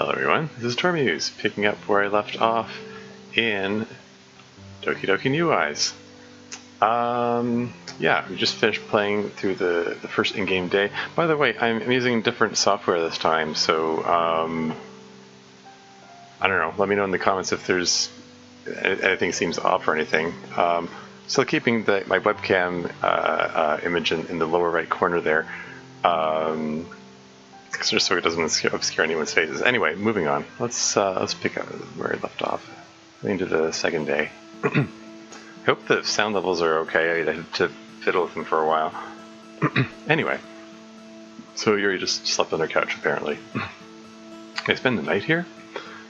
Hello everyone, this is Tormuse, picking up where I left off in Doki Doki New Eyes. Yeah, we just finished playing through the first in-game day. By the way, I'm using different software this time, so I don't know, let me know in the comments if there's anything seems off or anything. Still keeping my webcam image in the lower right corner there. Just so it doesn't obscure anyone's faces. Anyway, moving on. Let's pick up where I left off. Into the second day. I hope the sound levels are okay. I had to fiddle with them for a while. Anyway, so Yuri just slept on her couch apparently. Can I spend the night here?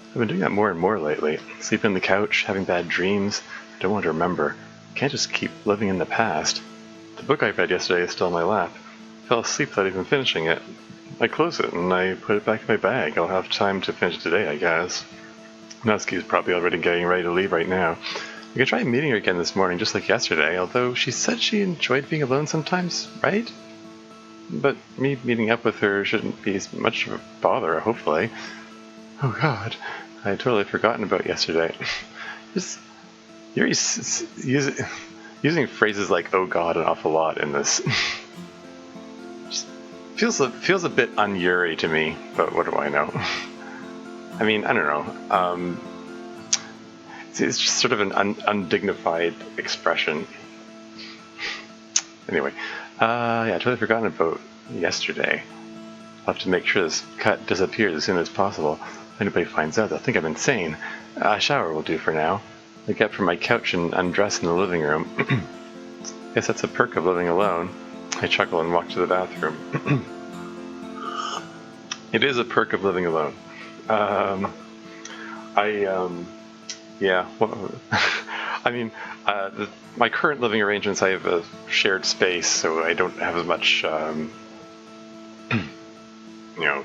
I've been doing that more and more lately. Sleeping on the couch, having bad dreams. I don't want to remember. Can't just keep living in the past. The book I read yesterday is still in my lap. I fell asleep without even finishing it. I close it and I put it back in my bag. I'll have time to finish today, I guess. Natsuki's probably already getting ready to leave right now. I could try meeting her again this morning, just like yesterday, although she said she enjoyed being alone sometimes, right? But me meeting up with her shouldn't be much of a bother, hopefully. Oh god, I had totally forgotten about yesterday. You're using phrases like "oh god" an awful lot in this. Feels a bit un-Yuri to me, but what do I know? I mean, I don't know. It's just sort of an undignified expression. Anyway, yeah, I totally forgotten about yesterday. I'll have to make sure this cut disappears as soon as possible. If anybody finds out, they'll think I'm insane. A shower will do for now. I get up from my couch and undress in the living room. Guess that's a perk of living alone. I chuckle and walk to the bathroom. It is a perk of living alone. Yeah, well, I mean, my current living arrangements, I have a shared space, so I don't have as much,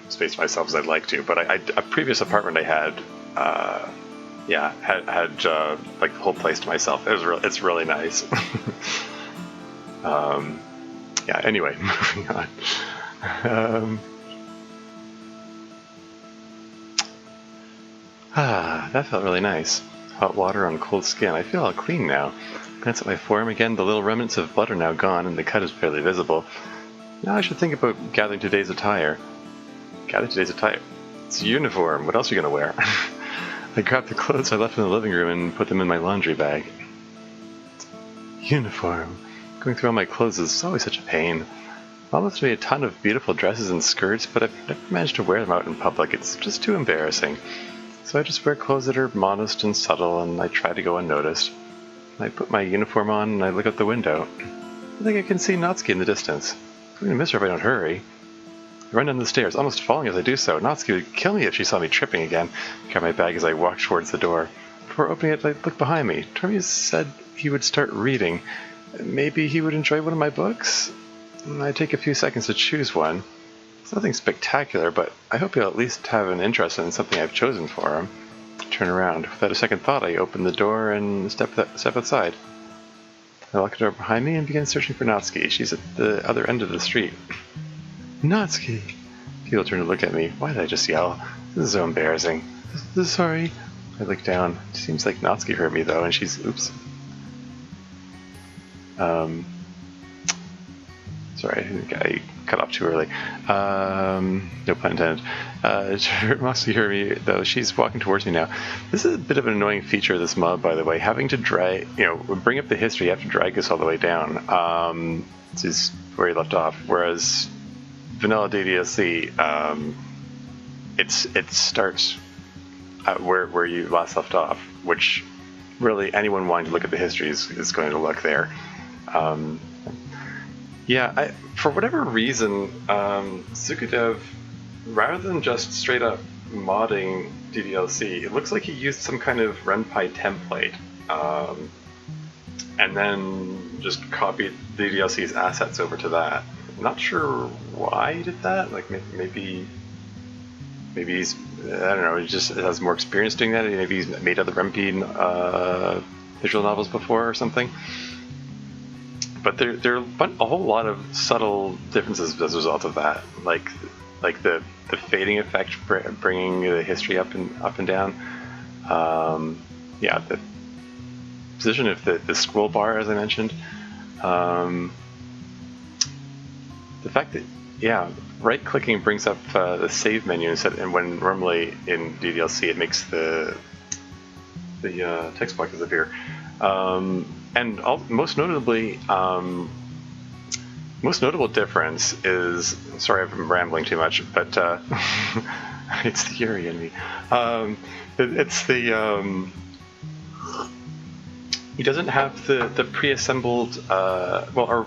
space myself as I'd like to. But a previous apartment I had, had like the whole place to myself. It's really nice. Yeah, anyway, moving on. That felt really nice. Hot water on cold skin. I feel all clean now. Glance at my forearm again. The little remnants of blood are now gone, and the cut is barely visible. Now I should think about gathering today's attire. Gather today's attire? It's a uniform. What else are you going to wear? I grabbed the clothes I left in the living room and put them in my laundry bag. Uniform. Going through all my clothes is always such a pain. Mom left me a ton of beautiful dresses and skirts, but I've never managed to wear them out in public. It's just too embarrassing. So I just wear clothes that are modest and subtle, and I try to go unnoticed. I put my uniform on and I look out the window. I think I can see Natsuki in the distance. I'm going to miss her if I don't hurry. I run down the stairs, almost falling as I do so. Natsuki would kill me if she saw me tripping again. I grab my bag as I walk towards the door. Before opening it, I look behind me. Tormuse said he would start reading. Maybe he would enjoy one of my books? I take a few seconds to choose one. It's nothing spectacular, but I hope he'll at least have an interest in something I've chosen for him. I turn around. Without a second thought, I open the door and step outside. I lock the door behind me and begin searching for Natsuki. She's at the other end of the street. Natsuki! People turn to look at me. Why did I just yell? This is so embarrassing. Sorry. I look down. It seems like Natsuki heard me, though, and she's... Oops. Sorry, I think I cut off too early. No pun intended. Natsuki heard me, though. She's walking towards me now. This is a bit of an annoying feature of this mod, by the way. Having to drag, bring up the history, you have to drag this all the way down. This is where you left off. Whereas vanilla DDLC, it starts where you last left off, which really anyone wanting to look at the history is going to look there. Yeah, for whatever reason, Sukadev, rather than just straight up modding DDLC, it looks like he used some kind of Ren'Py template, and then just copied DDLC's assets over to that. I'm not sure why he did that. Like maybe he's, I don't know, he just has more experience doing that. Maybe he's made other Ren'Py visual novels before or something. But there are a whole lot of subtle differences as a result of that. Like like the fading effect, bringing the history up and down. Yeah, the position of the scroll bar, as I mentioned. The fact that, yeah, right-clicking brings up the save menu instead, and when normally in DDLC it makes the text boxes appear. And most notably, most notable difference is, sorry if I'm rambling too much, but it's the Yuri in me. It's the he doesn't have the pre-assembled or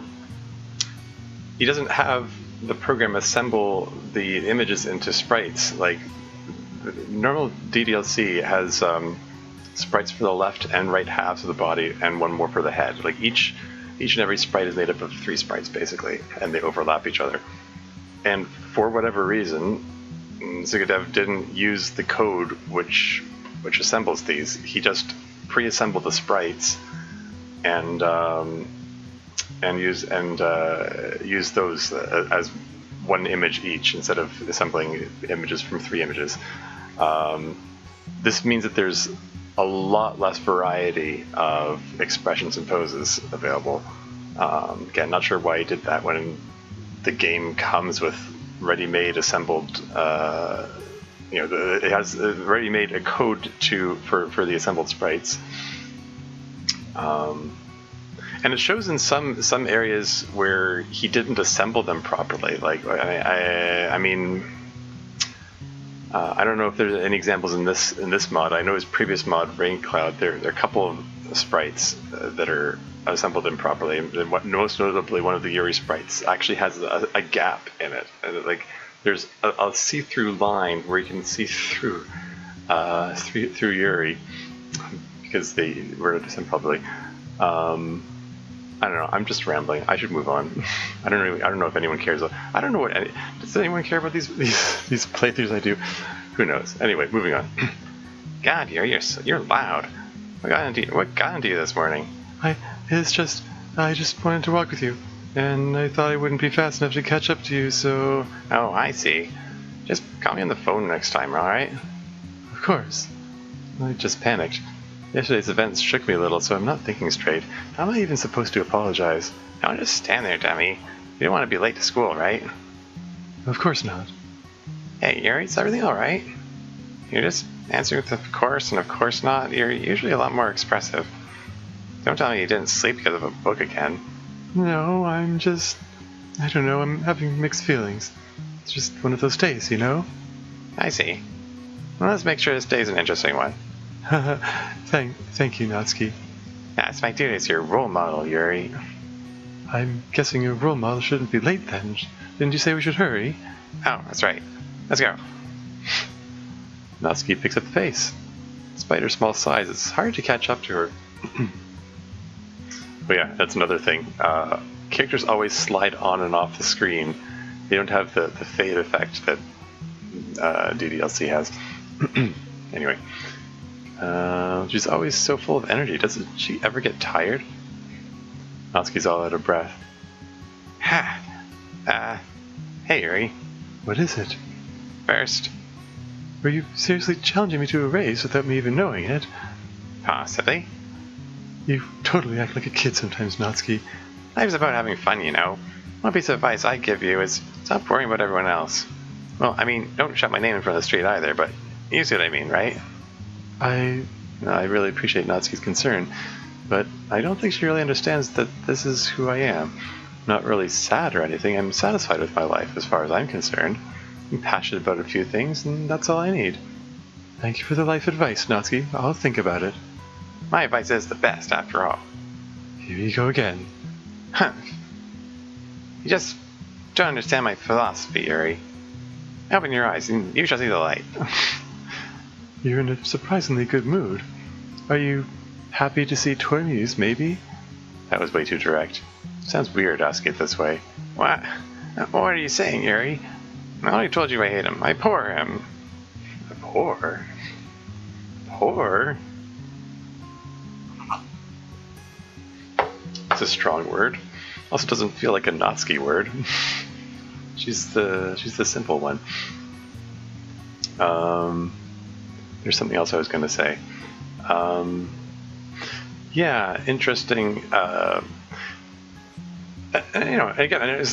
he doesn't have the program assemble the images into sprites. Like normal DDLC has sprites for the left and right halves of the body and one more for the head. Like each and every sprite is made up of 3 sprites basically, and they overlap each other. And for whatever reason, Zigadev didn't use the code which assembles these. He just pre-assembled the sprites and use those as one image each instead of assembling images from 3 images. This means that there's a lot less variety of expressions and poses available. Again, not sure why he did that when the game comes with ready-made assembled. It has ready-made a code for the assembled sprites. And it shows in some areas where he didn't assemble them properly. Like I don't know if there's any examples in this mod. I know his previous mod, Rain Cloud, there are a couple of sprites that are assembled improperly. And most notably, one of the Yuri sprites actually has a gap in it. And like there's a see-through line where you can see through Yuri because they were assembled properly. I don't know. I'm just rambling. I should move on. I don't know if anyone cares. I don't know does anyone care about these playthroughs I do? Who knows? Anyway, moving on. God, you're loud. What got into you this morning? I just wanted to walk with you, and I thought I wouldn't be fast enough to catch up to you, so. Oh, I see. Just call me on the phone next time, all right? Of course. I just panicked. Yesterday's events shook me a little, so I'm not thinking straight. How am I even supposed to apologize? Don't just stand there, dummy. You don't want to be late to school, right? Of course not. Hey, Yuri, is everything alright? You're just answering with of course and of course not. You're usually a lot more expressive. Don't tell me you didn't sleep because of a book again. No, I don't know, I'm having mixed feelings. It's just one of those days, you know? I see. Well, let's make sure this day's an interesting one. Thank you, Natsuki. That's my duty as your role model, Yuri. I'm guessing your role model shouldn't be late then. Didn't you say we should hurry? Oh, that's right. Let's go. Natsuki picks up the pace. Despite her small size, it's hard to catch up to her. But yeah, that's another thing. Characters always slide on and off the screen. They don't have the fade effect that DDLC has. Anyway. She's always so full of energy. Doesn't she ever get tired? Natsuki's all out of breath. Ha! Hey, Yuri. What is it? First. Were you seriously challenging me to a race without me even knowing it? Possibly. You totally act like a kid sometimes, Natsuki. Life's about having fun, you know. One piece of advice I give you is stop worrying about everyone else. Well, I mean, don't shout my name in front of the street either, but you see what I mean, right? I really appreciate Natsuki's concern, but I don't think she really understands that this is who I am. I'm not really sad or anything. I'm satisfied with my life as far as I'm concerned. I'm passionate about a few things, and that's all I need. Thank you for the life advice, Natsuki. I'll think about it. My advice is the best, after all. Here you go again. Huh. You just don't understand my philosophy, Yuri. Open your eyes, and you shall see the light. You're in a surprisingly good mood. Are you happy to see toy muse, maybe? That was way too direct. Sounds weird asking it this way. What? What are you saying, Yuri? I already told you I hate him. I abhor him. Abhor? Abhor? It's a strong word. Also doesn't feel like a Natsuki word. She's the simple one. There's something else I was going to say. Yeah, interesting. Again,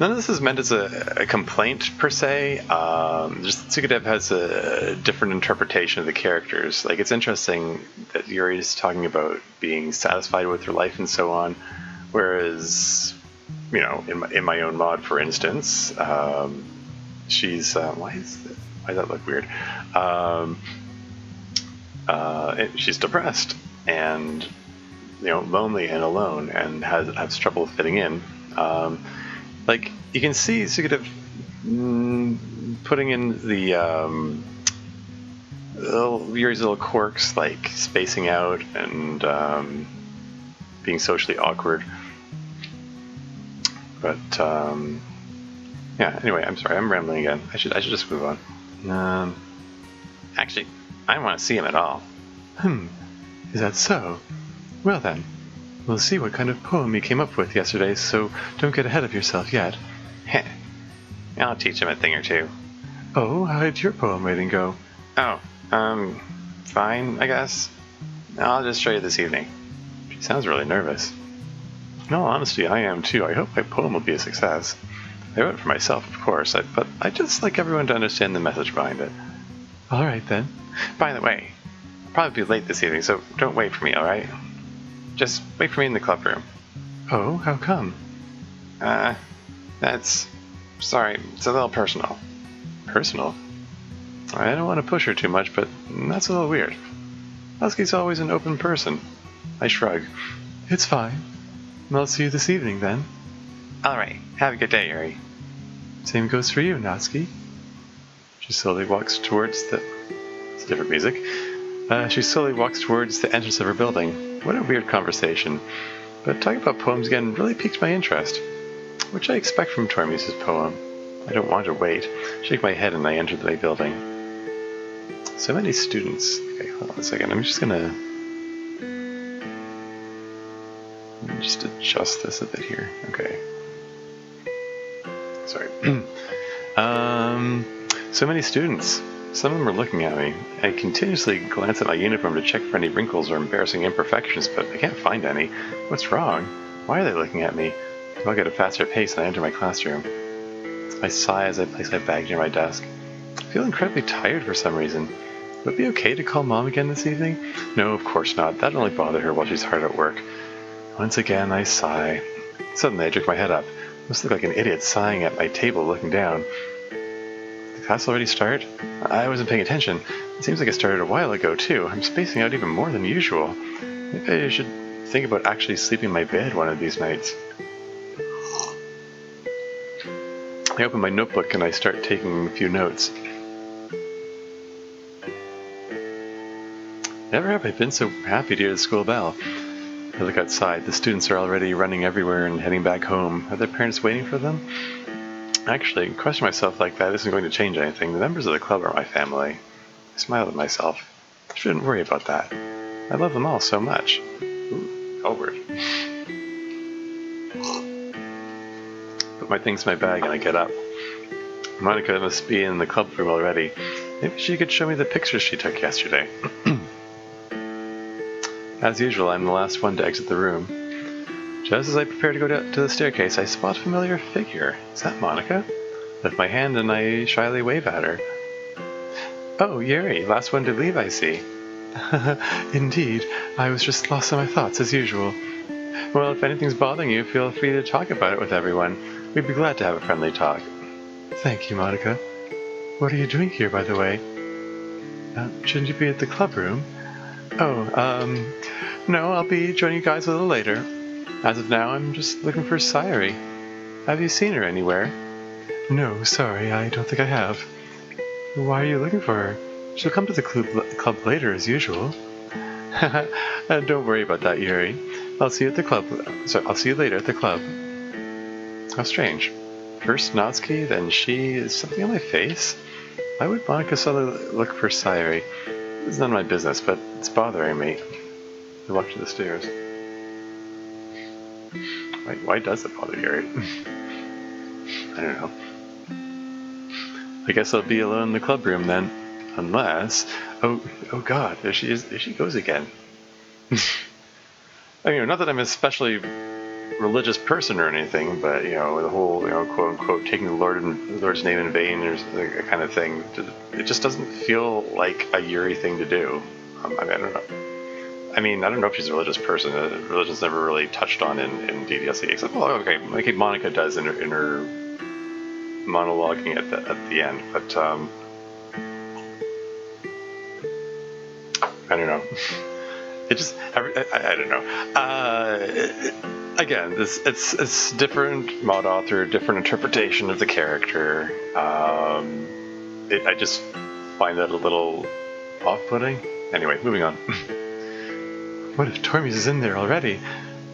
none of this is meant as a complaint per se. Just Tsukadev has a different interpretation of the characters. Like, it's interesting that Yuri is talking about being satisfied with her life and so on, whereas, in my own mod, for instance, she's why does that look weird? She's depressed and lonely and alone and has trouble fitting in. Like, you can see Sukadev putting in the Yuri's little quirks, like spacing out and being socially awkward. But yeah. Anyway, I'm sorry, I'm rambling again. I should just move on. Actually, I don't want to see him at all. Is that so? Well then, we'll see what kind of poem you came up with yesterday, so don't get ahead of yourself yet. Heh. I'll teach him a thing or two. Oh, how did your poem rating go? Oh, fine, I guess. I'll just show you this evening. She sounds really nervous. In all honesty, I am too. I hope my poem will be a success. I wrote it for myself, of course, but I just like everyone to understand the message behind it. Alright then. By the way, I'll probably be late this evening, so don't wait for me, alright? Just wait for me in the club room. Oh, how come? Sorry, it's a little personal. Personal? I don't want to push her too much, but that's a little weird. Husky's always an open person. I shrug. It's fine. I'll see you this evening, then. Alright, have a good day, Yuri. Same goes for you, Natsuki. She slowly walks towards the... It's different music. She slowly walks towards the entrance of her building. What a weird conversation. But talking about poems again really piqued my interest. Which I expect from Tormuse's poem. I don't want to wait. Shake my head and I enter my building. So many students. Okay, hold on a second. I'm just gonna... just adjust this a bit here. Okay. Sorry. So many students. Some of them are looking at me. I continuously glance at my uniform to check for any wrinkles or embarrassing imperfections, but I can't find any. What's wrong? Why are they looking at me? I walk at a faster pace and I enter my classroom. I sigh as I place my bag near my desk. I feel incredibly tired for some reason. Would it be okay to call Mom again this evening? No, of course not. That'd only bother her while she's hard at work. Once again, I sigh. Suddenly, I jerk my head up. I must look like an idiot sighing at my table looking down. Did the class already start? I wasn't paying attention. It seems like it started a while ago, too. I'm spacing out even more than usual. Maybe I should think about actually sleeping in my bed one of these nights. I open my notebook and I start taking a few notes. Never have I been so happy to hear the school bell. I look outside. The students are already running everywhere and heading back home. Are their parents waiting for them? Actually, questioning myself like that isn't going to change anything. The members of the club are my family. I smile at myself. I shouldn't worry about that. I love them all so much. Ooh, Albert. Put my things in my bag and I get up. Monica must be in the club room already. Maybe she could show me the pictures she took yesterday. As usual, I'm the last one to exit the room. Just as I prepare to go to the staircase, I spot a familiar figure. Is that Monica? I lift my hand and I shyly wave at her. Oh, Yuri, last one to leave, I see. Indeed, I was just lost in my thoughts as usual. Well, if anything's bothering you, feel free to talk about it with everyone. We'd be glad to have a friendly talk. Thank you, Monica. What are you doing here, by the way? Shouldn't you be at the club room? Oh, no, I'll be joining you guys a little later. As of now, I'm just looking for Sayuri. Have you seen her anywhere? No, sorry, I don't think I have. Why are you looking for her? She'll come to the club later, as usual. Don't worry about that, Yuri. I'll see you at the club. Sorry, I'll see you later at the club. How strange. First Natsuki, then she. Is something on my face? Why would Monica suddenly look for Sayuri? It's none of my business, but it's bothering me. I walk to the stairs. Why does it bother Yuri? I don't know. I guess I'll be alone in the club room then. Unless... Oh god, there she is. There she goes again. I mean, not that I'm especially religious person or anything, but, the whole, quote-unquote, taking the Lord's name in vain or a kind of thing, it just doesn't feel like a Yuri thing to do. I don't know. I mean, I don't know if she's a religious person. Religion's never really touched on in DDLC, except, well, okay, like Monica does in her monologuing at the end, but, I don't know. It just, I don't know. Again, it's different mod author, different interpretation of the character. I just find that a little off-putting. Anyway, moving on. What if Tormes is in there already?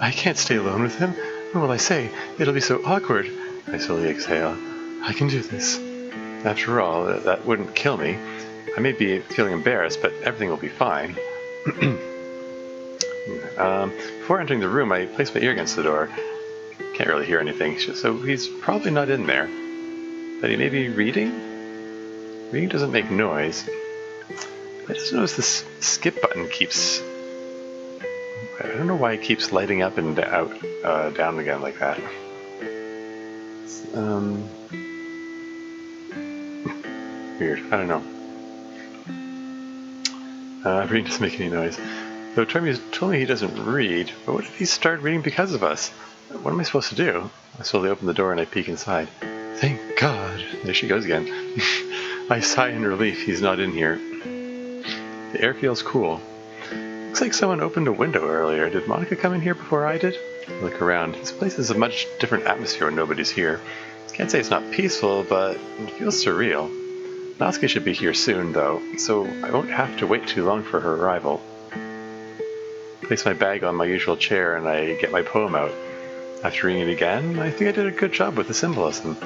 I can't stay alone with him. What will I say? It'll be so awkward. I slowly exhale. I can do this. After all, that wouldn't kill me. I may be feeling embarrassed, but everything will be fine. Before entering the room, I placed my ear against the door. Can't really hear anything, so he's probably not in there. But he may be reading? Reading doesn't make noise. I just noticed this skip button keeps... I don't know why it keeps lighting up and out, down again like that. Weird. I don't know. Reading doesn't make any noise. Though Tormes told me he doesn't read, but what if he started reading because of us? What am I supposed to do? I slowly open the door and I peek inside. Thank God! There she goes again. I sigh in relief he's not in here. The air feels cool. Looks like someone opened a window earlier. Did Monica come in here before I did? I look around. This place is a much different atmosphere when nobody's here. Can't say it's not peaceful, but it feels surreal. Natsuki should be here soon, though, so I won't have to wait too long for her arrival. I place my bag on my usual chair and I get my poem out. After reading it again, I think I did a good job with the symbolism.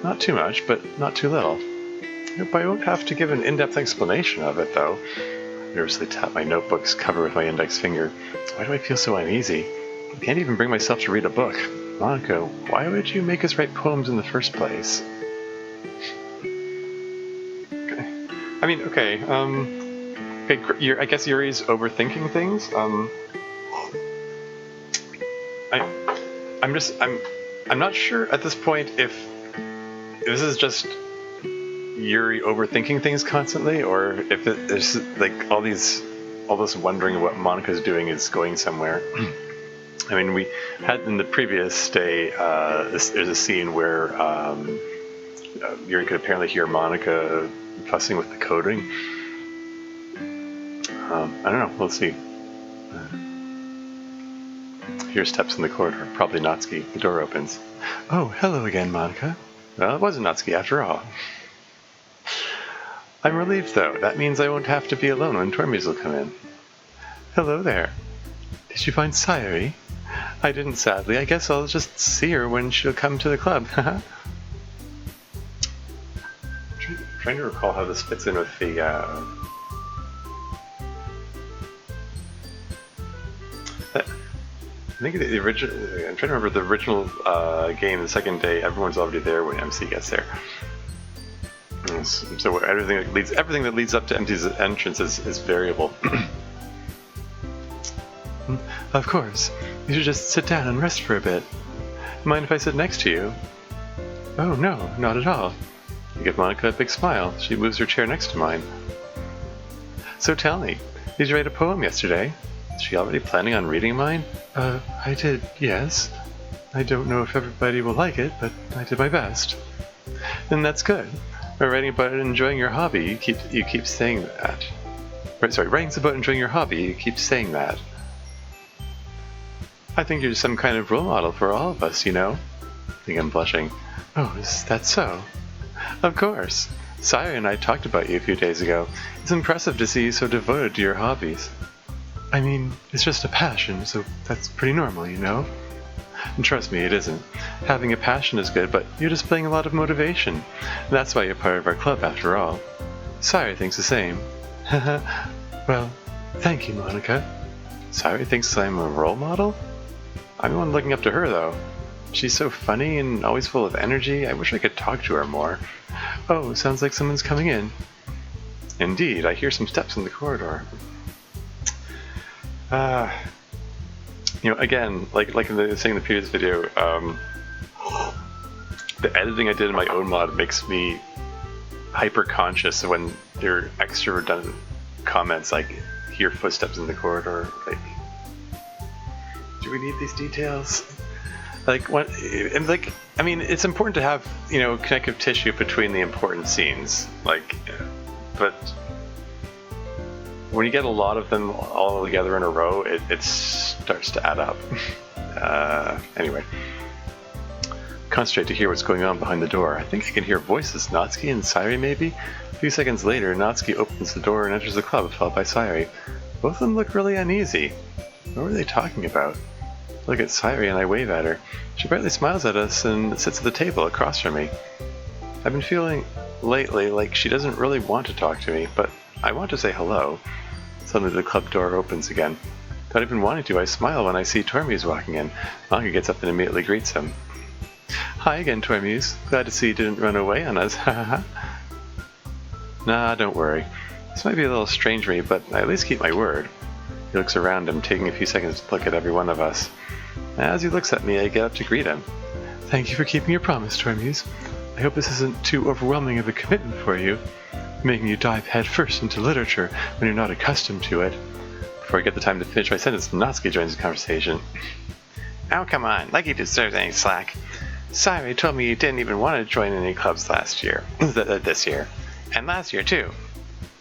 Not too much, but not too little. I hope I won't have to give an in-depth explanation of it, though. I nervously tap my notebook's cover with my index finger. Why do I feel so uneasy? I can't even bring myself to read a book. Monica, why would you make us write poems in the first place? I mean, okay, I guess Yuri's overthinking things. I'm not sure at this point if this is just Yuri overthinking things constantly, or if there's like all this wondering what Monica's doing is going somewhere. I mean, we had in the previous day, there's a scene where Yuri could apparently hear Monica fussing with the coding. I don't know, let's see. Hear steps in the corridor, probably Natsuki. The door opens. Oh, hello again, Monica. Well, it wasn't Natsuki after all. I'm relieved, though. That means I won't have to be alone when Tormes will come in. Hello there. Did you find Sayuri? I didn't, sadly. I guess I'll just see her when she'll come to the club. Trying to recall how this fits in with the I think the original. I'm trying to remember the original game. The second day, everyone's already there when MC gets there. So everything that leads up to MC's entrance is variable. Of course. You should just sit down and rest for a bit. Mind if I sit next to you? Oh no, not at all. I give Monica a big smile. She moves her chair next to mine. So tell me, did you write a poem yesterday? Is she already planning on reading mine? I did, yes. I don't know if everybody will like it, but I did my best. Then that's good. By writing about enjoying your hobby, you keep saying that. Writing's about enjoying your hobby, you keep saying that. I think you're some kind of role model for all of us, you know? I think I'm blushing. Oh, is that so? Of course. Sayuri and I talked about you a few days ago. It's impressive to see you so devoted to your hobbies. I mean, it's just a passion, so that's pretty normal, you know? And trust me, it isn't. Having a passion is good, but you're displaying a lot of motivation. That's why you're part of our club, after all. Sayuri thinks the same. Well, thank you, Monica. Sayuri thinks I'm a role model? I'm the one looking up to her, though. She's so funny and always full of energy. I wish I could talk to her more. Oh, sounds like someone's coming in. Indeed, I hear some steps in the corridor. Again, like I was saying in the previous video, the editing I did in my own mod makes me hyper conscious when there are extra redundant comments like hear footsteps in the corridor. Like, do we need these details? Like what? And like, I mean, it's important to have connective tissue between the important scenes. Like, but when you get a lot of them all together in a row, it starts to add up. Anyway. Concentrate to hear what's going on behind the door. I think I can hear voices. Natsuki and Sayuri, maybe? A few seconds later, Natsuki opens the door and enters the club, followed by Sayuri. Both of them look really uneasy. What were they talking about? I look at Sayuri and I wave at her. She brightly smiles at us and sits at the table across from me. I've been feeling lately like she doesn't really want to talk to me, but I want to say hello. Suddenly the club door opens again. Without even wanting to, I smile when I see Tormuse walking in. Manga gets up and immediately greets him. Hi again, Tormuse. Glad to see you didn't run away on us, haha. Nah, don't worry. This might be a little strange for me, but I at least keep my word. He looks around him, taking a few seconds to look at every one of us. As he looks at me, I get up to greet him. Thank you for keeping your promise, Tormuse. I hope this isn't too overwhelming of a commitment for you, making you dive headfirst into literature when you're not accustomed to it. Before I get the time to finish my sentence, Natsuki joins the conversation. Oh, come on, like he deserves any slack. Sayuri told me you didn't even want to join any clubs this year. And last year, too.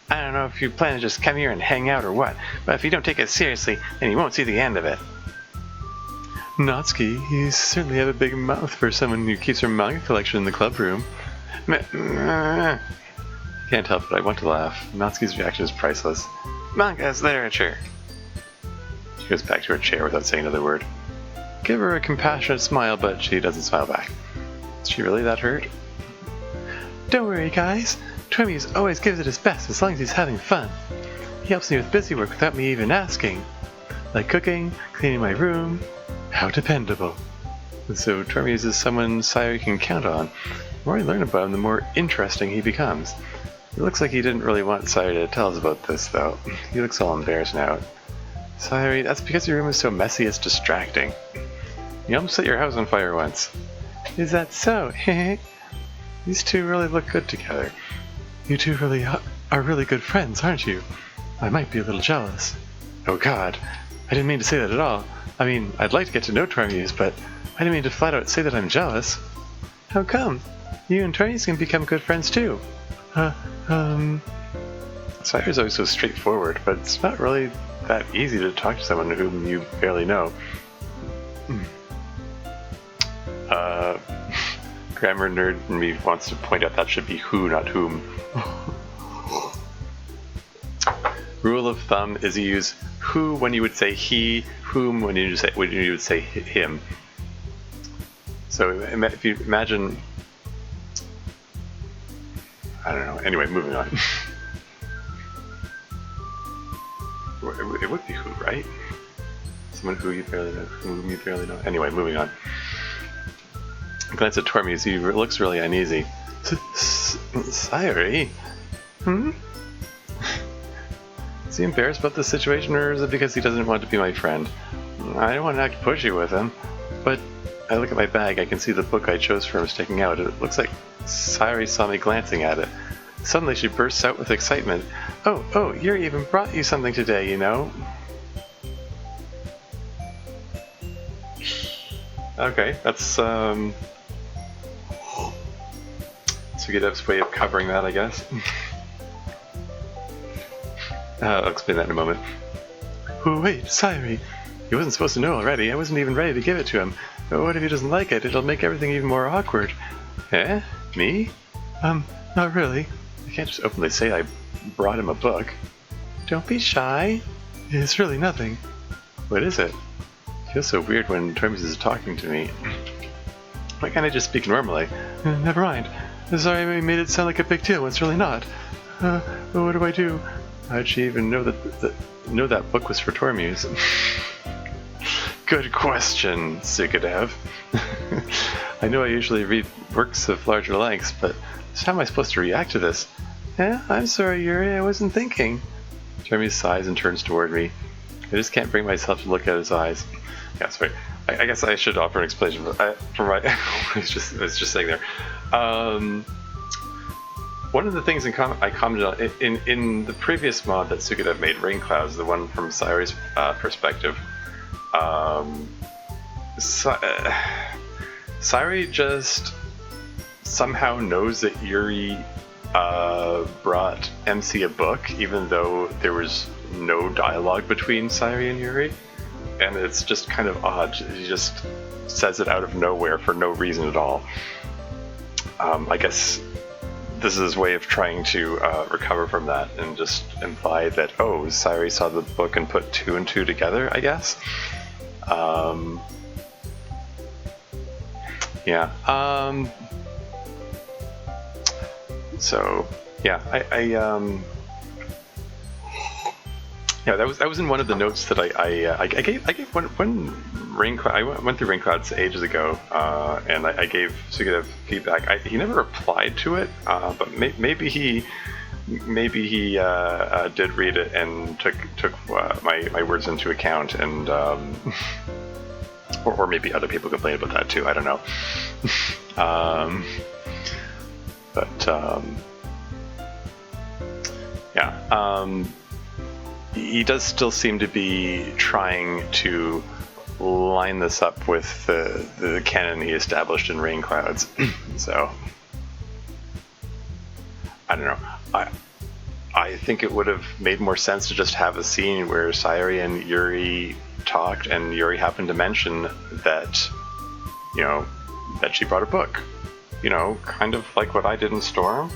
I don't know if you plan to just come here and hang out or what, but if you don't take it seriously, then you won't see the end of it. Natsuki, you certainly have a big mouth for someone who keeps her manga collection in the club room. Can't help it, I want to laugh. Natsuki's reaction is priceless. Manga is literature. She goes back to her chair without saying another word. Give her a compassionate smile, but she doesn't smile back. Is she really that hurt? Don't worry, guys. Tormuse always gives it his best as long as he's having fun. He helps me with busy work without me even asking. Like cooking, cleaning my room. How dependable. And so Tormuse is someone Sayuri can count on. The more I learn about him, the more interesting he becomes. It looks like he didn't really want Sayuri to tell us about this, though. He looks all embarrassed now. Sayuri, that's because your room is so messy it's distracting. You almost set your house on fire once. Is that so? These two really look good together. You two really are really good friends, aren't you? I might be a little jealous. Oh god, I didn't mean to say that at all. I mean, I'd like to get to know Tormuse, but I didn't mean to flat out say that I'm jealous. How come? You and Tormuse can become good friends too. Sayuri's always so straightforward, but it's not really that easy to talk to someone whom you barely know. Grammar nerd in me wants to point out that should be who, not whom. Rule of thumb is you use who when you would say he, whom when you would say him. So if you imagine, I don't know. Anyway, moving on. It would be who, right? Someone who you barely know, whom you barely know. Anyway, moving on. I glance at Tormuse. He looks really uneasy. Sayuri? Is he embarrassed about the situation, or is it because he doesn't want to be my friend? I don't want to act pushy with him, but I look at my bag. I can see the book I chose for him sticking out. It looks like Sayuri saw me glancing at it. Suddenly she bursts out with excitement. Oh, Yuri even brought you something today, you know? Okay, that's Sugidev's way of covering that, I guess. I'll explain that in a moment. Oh, wait, Sayuri. He wasn't supposed to know already. I wasn't even ready to give it to him. But what if he doesn't like it? It'll make everything even more awkward. Eh? Me? Not really. I can't just openly say I brought him a book. Don't be shy. It's really nothing. What is it? It feels so weird when Tormuse is talking to me. Why can't I just speak normally? Never mind. Sorry I made it sound like a big deal when it's really not. What do I do? How'd she even know that book was for Tormuse? Good question, Sugadev. I know I usually read works of larger lengths, but how am I supposed to react to this? Yeah, I'm sorry, Yuri, I wasn't thinking. Jeremy sighs and turns toward me. I just can't bring myself to look at his eyes. Yeah, sorry. I guess I should offer an explanation for my... I was just saying there. One of the things I commented on in the previous mod that Sugadev made, Rain Clouds, the one from Sayori's perspective, Sayori just somehow knows that Yuri brought MC a book, even though there was no dialogue between Sayori and Yuri, and it's just kind of odd. He just says it out of nowhere for no reason at all. I guess this is his way of trying to recover from that and just imply that, oh, Sayori saw the book and put 2 and 2 together, I guess. Yeah. So yeah, yeah, that was in one of the notes that I gave when I went through Rain Clouds ages ago, and I gave Sugadev feedback. He never replied to it, but maybe he did read it and took my words into account, and or maybe other people complained about that too. I don't know. Yeah. He does still seem to be trying to line this up with the canon he established in Rain Clouds. So I don't know. I think it would have made more sense to just have a scene where Sayori and Yuri talked, and Yuri happened to mention that, you know, that she brought a book. You know, kind of like what I did in Storm.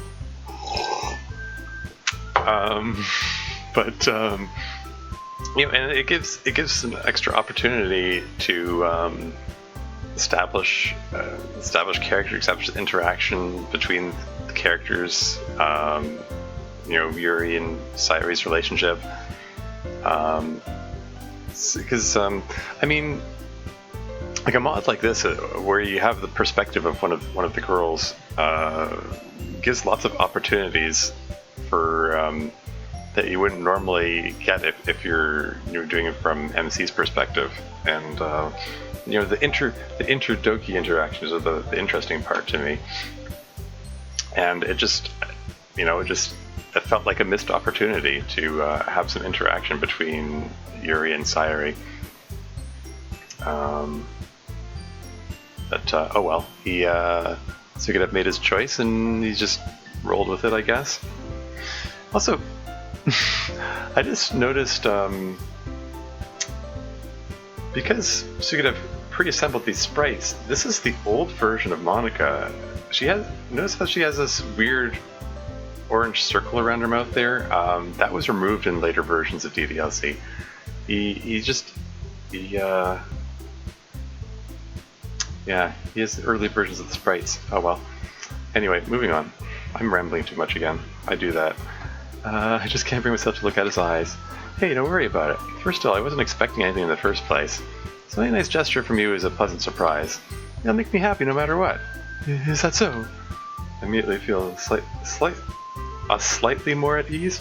But you know, and it gives an extra opportunity to establish character interaction between the characters. You know, Yuri and Sayori's relationship. Because I mean, like a mod like this, where you have the perspective of one of the girls, gives lots of opportunities for that you wouldn't normally get if you're doing it from MC's perspective. And you know, the inter-Doki interactions are the interesting part to me. And it just, you know, it felt like a missed opportunity to have some interaction between Yuri and Sayori. But oh well, Sugadev made his choice and he just rolled with it, I guess. Also, I just noticed, because Sugadev pre-assembled these sprites, this is the old version of Monica. Notice how she has this weird orange circle around her mouth there? That was removed in later versions of DDLC. Yeah, he has early versions of the sprites. Oh well. Anyway, moving on. I'm rambling too much again. I do that. I just can't bring myself to look at his eyes. Hey, don't worry about it. First of all, I wasn't expecting anything in the first place. So any nice gesture from you is a pleasant surprise. It'll make me happy no matter what. Is that so? I immediately feel slightly more at ease.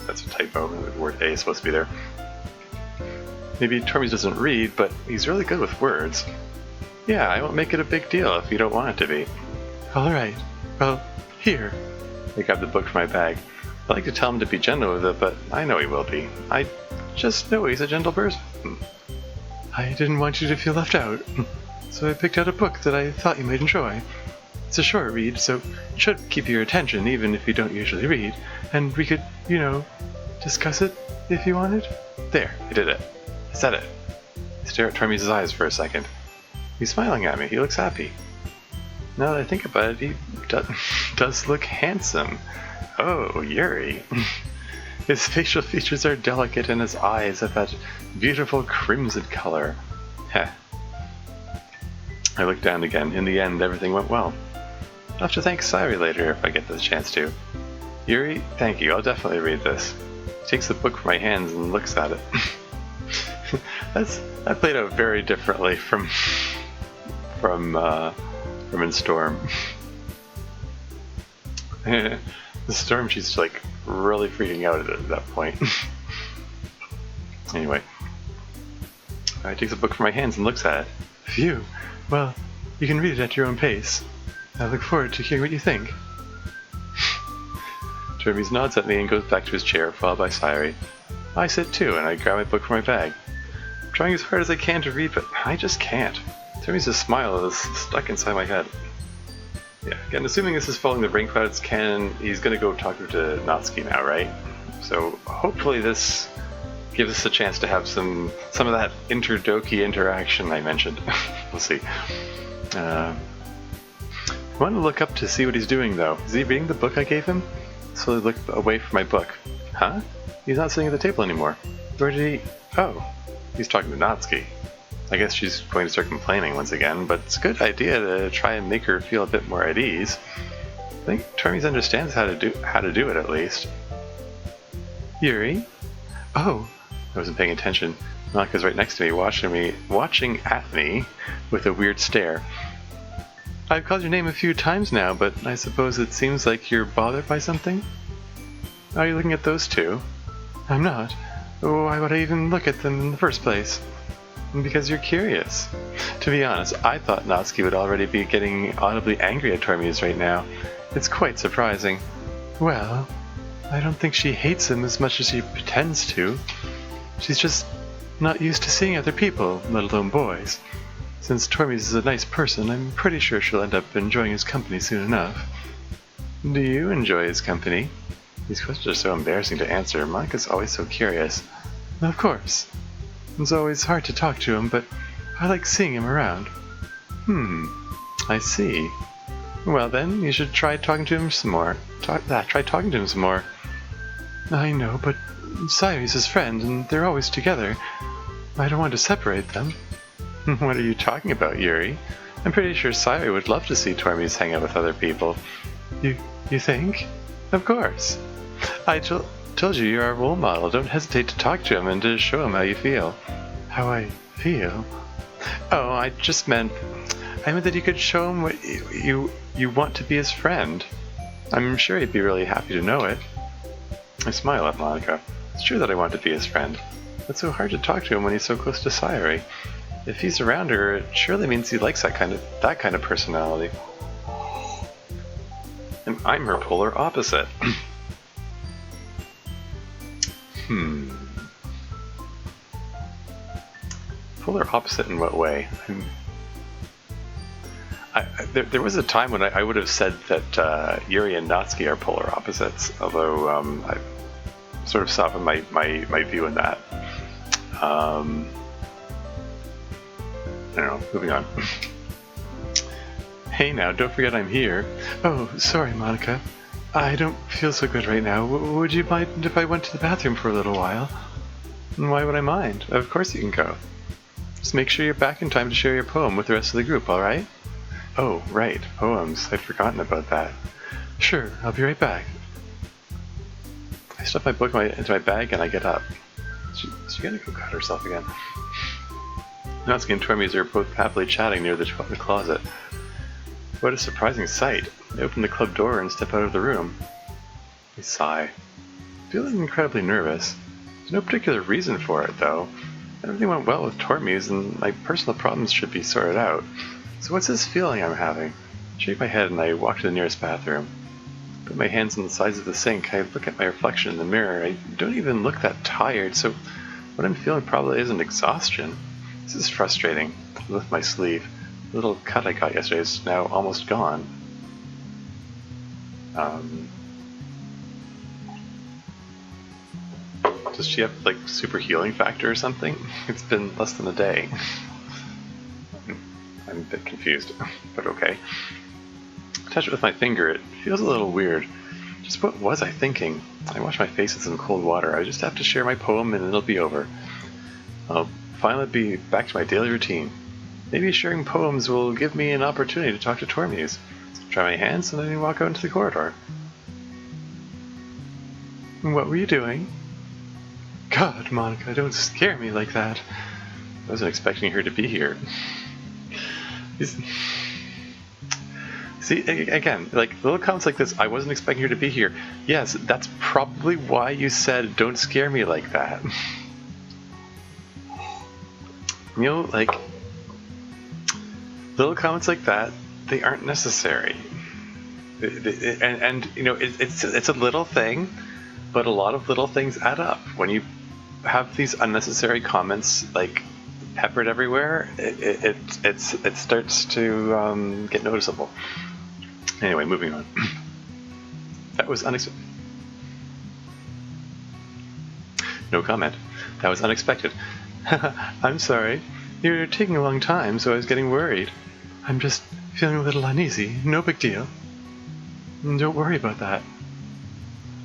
That's a typo. The word A is supposed to be there. Maybe Tormes doesn't read, but he's really good with words. Yeah, I won't make it a big deal if you don't want it to be. Alright. Well, here. I grabbed the book from my bag. I like to tell him to be gentle with it, but I know he will be. I just know he's a gentle person. I didn't want you to feel left out, so I picked out a book that I thought you might enjoy. It's a short read, so it should keep your attention even if you don't usually read, and we could, you know, discuss it if you wanted. There, I did it. I said it. I stare at Tormes' eyes for a second. He's smiling at me. He looks happy. Now that I think about it, he does look handsome. Oh, Yuri. His facial features are delicate and his eyes have that beautiful crimson color. Heh. I looked down again. In the end, everything went well. I'll have to thank Sayori later if I get the chance to. Yuri, thank you. I'll definitely read this. He takes the book from my hands and looks at it. That played out very differently from in Storm. The Storm, she's like really freaking out at that point. Anyway, I takes a book from my hands and looks at it. Phew. Well, you can read it at your own pace. I look forward to hearing what you think. Termes nods at me and goes back to his chair, followed by Sayuri. I sit too, and I grab my book from my bag. I'm trying as hard as I can to read, but I just can't. Termes' smile is stuck inside my head. Yeah, again, assuming this is following the rain clouds canon, he's gonna go talk to Natsuki now, right? So hopefully this gives us a chance to have some of that inter-Doki interaction I mentioned. We'll see. I want to look up to see what he's doing, though. Is he reading the book I gave him? So I look away from my book. Huh? He's not sitting at the table anymore. Where did he... Oh, he's talking to Natsuki. I guess she's going to start complaining once again, but it's a good idea to try and make her feel a bit more at ease. I think Termes understands how to do it, at least. Yuri? Oh, I wasn't paying attention. Monika's right next to me, watching at me with a weird stare. I've called your name a few times now, but I suppose it seems like you're bothered by something? Are you looking at those two? I'm not. Why would I even look at them in the first place? Because you're curious. To be honest, I thought Natsuki would already be getting audibly angry at Termes right now. It's quite surprising. Well, I don't think she hates him as much as she pretends to. She's just not used to seeing other people, let alone boys. Since Termes is a nice person, I'm pretty sure she'll end up enjoying his company soon enough. Do you enjoy his company? These questions are so embarrassing to answer. Monika's always so curious. Of course. It's always hard to talk to him, but I like seeing him around. I see. Well then, you should try talking to him some more. Try talking to him some more. I know, but Sayuri's his friend, and they're always together. I don't want to separate them. What are you talking about, Yuri? I'm pretty sure Sayuri would love to see Termes hang out with other people. You think? Of course. I told you you're our role model. Don't hesitate to talk to him and to show him how you feel. How I feel? Oh, I meant that you could show him what you want to be his friend. I'm sure he'd be really happy to know it. I smile at Monika. It's true that I want to be his friend. It's so hard to talk to him when he's so close to Sayuri. If he's around her, it surely means he likes that kind of personality. And I'm her polar opposite. Polar opposite in what way? There was a time when I would have said that Yuri and Natsuki are polar opposites, although I sort of softened my view in that. I don't know, moving on. Hey now, don't forget I'm here. Oh, sorry, Monika. I don't feel so good right now. Would you mind if I went to the bathroom for a little while? Why would I mind? Of course you can go. Just make sure you're back in time to share your poem with the rest of the group, alright? Oh, right, poems. I'd forgotten about that. Sure, I'll be right back. I stuff my book into my bag and I get up. She's gonna go cut herself again. Natsuki and Termes are both happily chatting near the closet. What a surprising sight. I open the club door and step out of the room. I sigh. Feeling incredibly nervous. There's no particular reason for it, though. Everything went well with Termes, and my personal problems should be sorted out. So what's this feeling I'm having? I shake my head and I walk to the nearest bathroom. I put my hands on the sides of the sink. I look at my reflection in the mirror. I don't even look that tired, so what I'm feeling probably isn't exhaustion. This is frustrating. I lift my sleeve. The little cut I got yesterday is now almost gone. Does she have like super healing factor or something? It's been less than a day. I'm a bit confused, but okay. Touch it with my finger. It feels a little weird. Just what was I thinking? I wash my face in some cold water. I just have to share my poem and it'll be over. I'll finally be back to my daily routine. Maybe sharing poems will give me an opportunity to talk to Termes. Try my hands and then walk out into the corridor. What were you doing? God, Monica, don't scare me like that. I wasn't expecting her to be here. See, again, like little comments like this, I wasn't expecting her to be here. Yes, that's probably why you said, don't scare me like that. You know, like, little comments like that, they aren't necessary. And you know, it's a little thing, but a lot of little things add up. When you have these unnecessary comments, like, peppered everywhere, it starts to get noticeable. Anyway, moving on. That was unexpected. No comment. That was unexpected. I'm sorry. You're taking a long time, so I was getting worried. I'm just feeling a little uneasy. No big deal. Don't worry about that.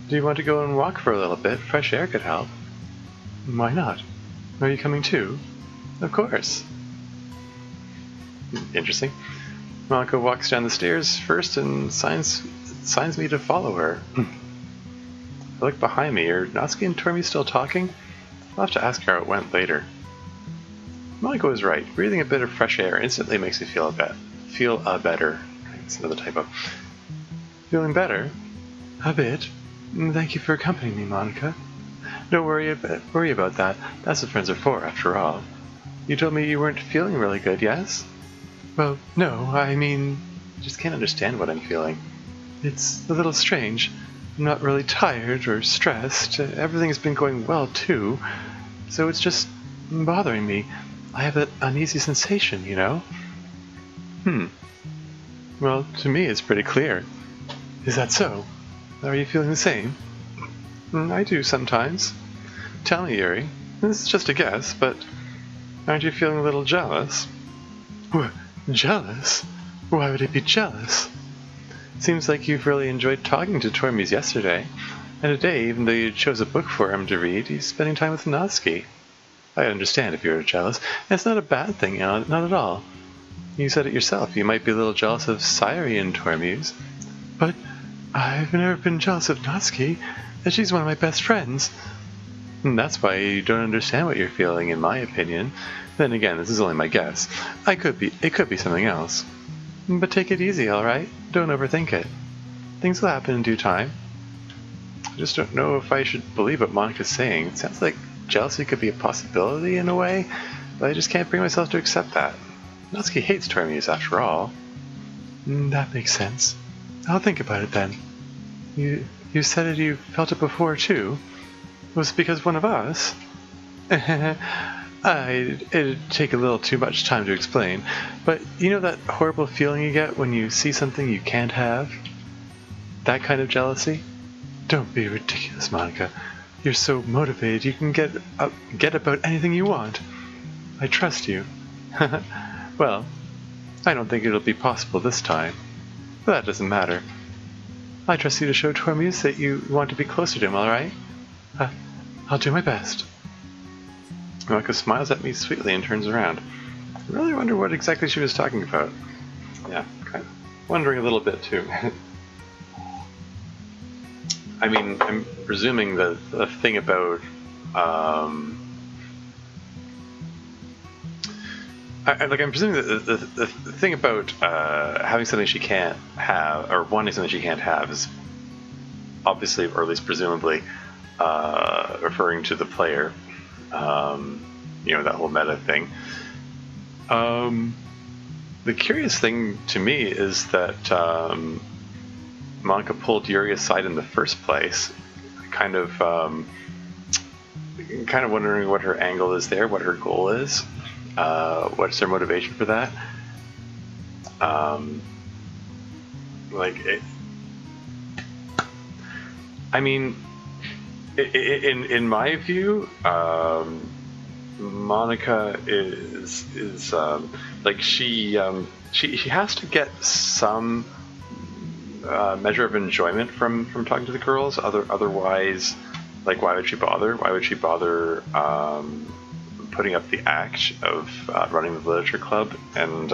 Do you want to go and walk for a little bit? Fresh air could help. Why not? Are you coming too? Of course. Interesting. Monica walks down the stairs first and signs me to follow her. I look behind me. Are Natsuki and Tormi still talking? I'll have to ask her how it went later. Monica was right. Breathing a bit of fresh air instantly makes me feel better. That's another typo. Feeling better? A bit. Thank you for accompanying me, Monica. Don't worry about that. That's what friends are for, after all. You told me you weren't feeling really good, yes? Well, no, I mean, I just can't understand what I'm feeling. It's a little strange. I'm not really tired or stressed. Everything's been going well, too. So it's just bothering me. I have that uneasy sensation, you know? Well, to me it's pretty clear. Is that so? Are you feeling the same? I do sometimes. Tell me, Yuri. This is just a guess, but aren't you feeling a little jealous? Jealous? Why would I be jealous? Seems like you've really enjoyed talking to Tormes yesterday, and today, even though you chose a book for him to read, he's spending time with Natsuki. I understand if you're jealous, and it's not a bad thing, not at all. You said it yourself, you might be a little jealous of Sayuri and Tormes. But I've never been jealous of Natsuki, and she's one of my best friends. And that's why you don't understand what you're feeling, in my opinion. Then again, this is only my guess. It could be something else. But take it easy, alright? Don't overthink it. Things will happen in due time. I just don't know if I should believe what Monica's saying. It sounds like jealousy could be a possibility in a way, but I just can't bring myself to accept that. Natsuki hates Tormes, after all. That makes sense. I'll think about it then. You said it you felt it before, too. Was it because one of us? It'd take a little too much time to explain, but you know that horrible feeling you get when you see something you can't have? That kind of jealousy? Don't be ridiculous, Monica. You're so motivated you can get about anything you want. I trust you. Well, I don't think it'll be possible this time, but that doesn't matter. I trust you to show Tormes that you want to be closer to him, alright? I'll do my best. Monica smiles at me sweetly and turns around. I really wonder what exactly she was talking about. Yeah, kind of wondering a little bit too. I mean, I'm presuming the thing about I'm presuming that the thing about having something she can't have, or wanting something she can't have, is obviously, or at least presumably, referring to the player. You know, that whole meta thing. The curious thing to me is that Monica pulled Yuri aside in the first place, kind of wondering what her angle is there, what her goal is, what's her motivation for that. In my view, Monica is like she has to get some measure of enjoyment from talking to the girls. Otherwise, like, why would she bother? Why would she bother putting up the act of running the literature club and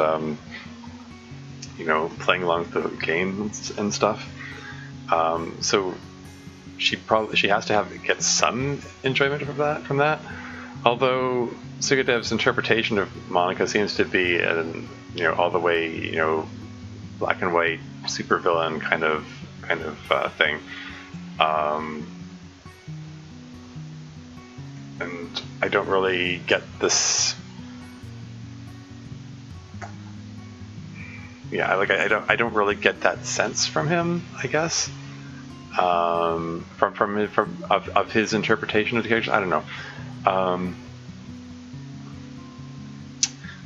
you know, playing along with the games and stuff? So she has to get some enjoyment from that. Although Sukadev's interpretation of Monika seems to be all the way black and white supervillain kind of thing. And I don't really get this. Yeah, like I don't really get that sense from him, I guess. From his interpretation of the character, I don't know.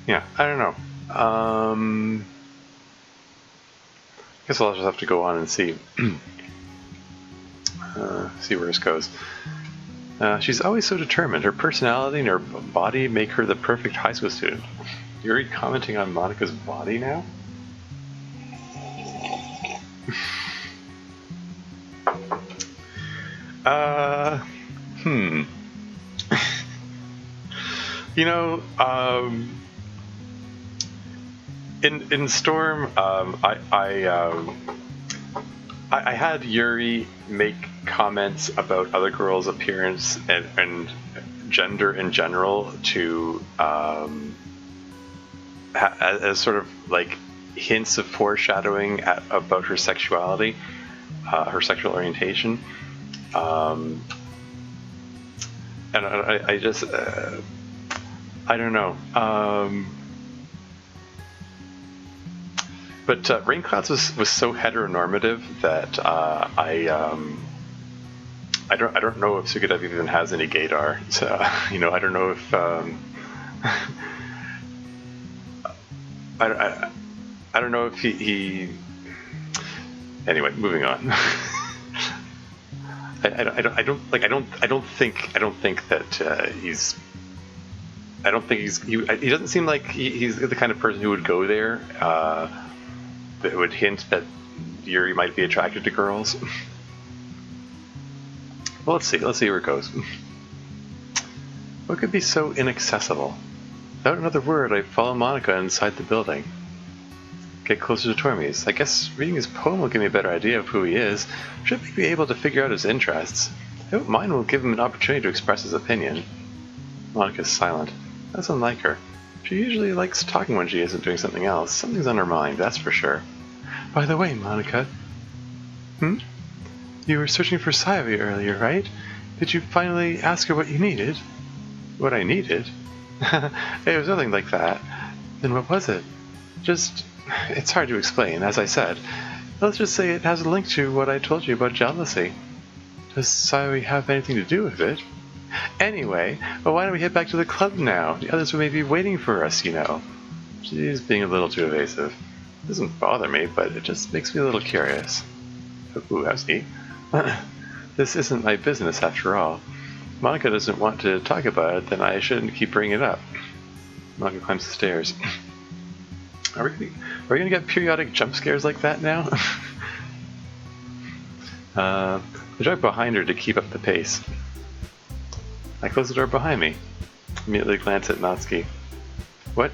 Yeah, I don't know. I guess I'll just have to go on and see see where this goes. She's always so determined. Her personality and her body make her the perfect high school student. You're commenting on Monika's body now? In Storm, I had Yuri make comments about other girls' appearance and gender in general to as sort of like hints of foreshadowing about her sexuality, her sexual orientation, and I just I don't know. But Rainclouds was so heteronormative that I don't know if Sukadev even has any gaydar. So I don't know if I don't know if he. Anyway, moving on. I don't think that he's. I don't think he doesn't seem like he's the kind of person who would go there. That would hint that Yuri might be attracted to girls. Well, let's see where it goes. What could be so inaccessible? Without another word, I follow Monika inside the building. Get closer to Tormes. I guess reading his poem will give me a better idea of who he is. Should be able to figure out his interests. I hope mine will give him an opportunity to express his opinion. Monika's silent. That's unlike her. She usually likes talking when she isn't doing something else. Something's on her mind, that's for sure. By the way, Monika. You were searching for Sayori earlier, right? Did you finally ask her what you needed? What I needed? It was nothing like that. Then what was it? It's hard to explain, as I said. Let's just say it has a link to what I told you about jealousy. Does Sayori have anything to do with it? Anyway, why don't we head back to the club now? The others may be waiting for us, She's being a little too evasive. It doesn't bother me, but it just makes me a little curious. Ooh, how's he? This isn't my business after all. Monika doesn't want to talk about it, then I shouldn't keep bringing it up. Monika climbs the stairs. Are we gonna get periodic jump scares like that now? I jog behind her to keep up the pace. I close the door behind me. Immediately glance at Natsuki. What?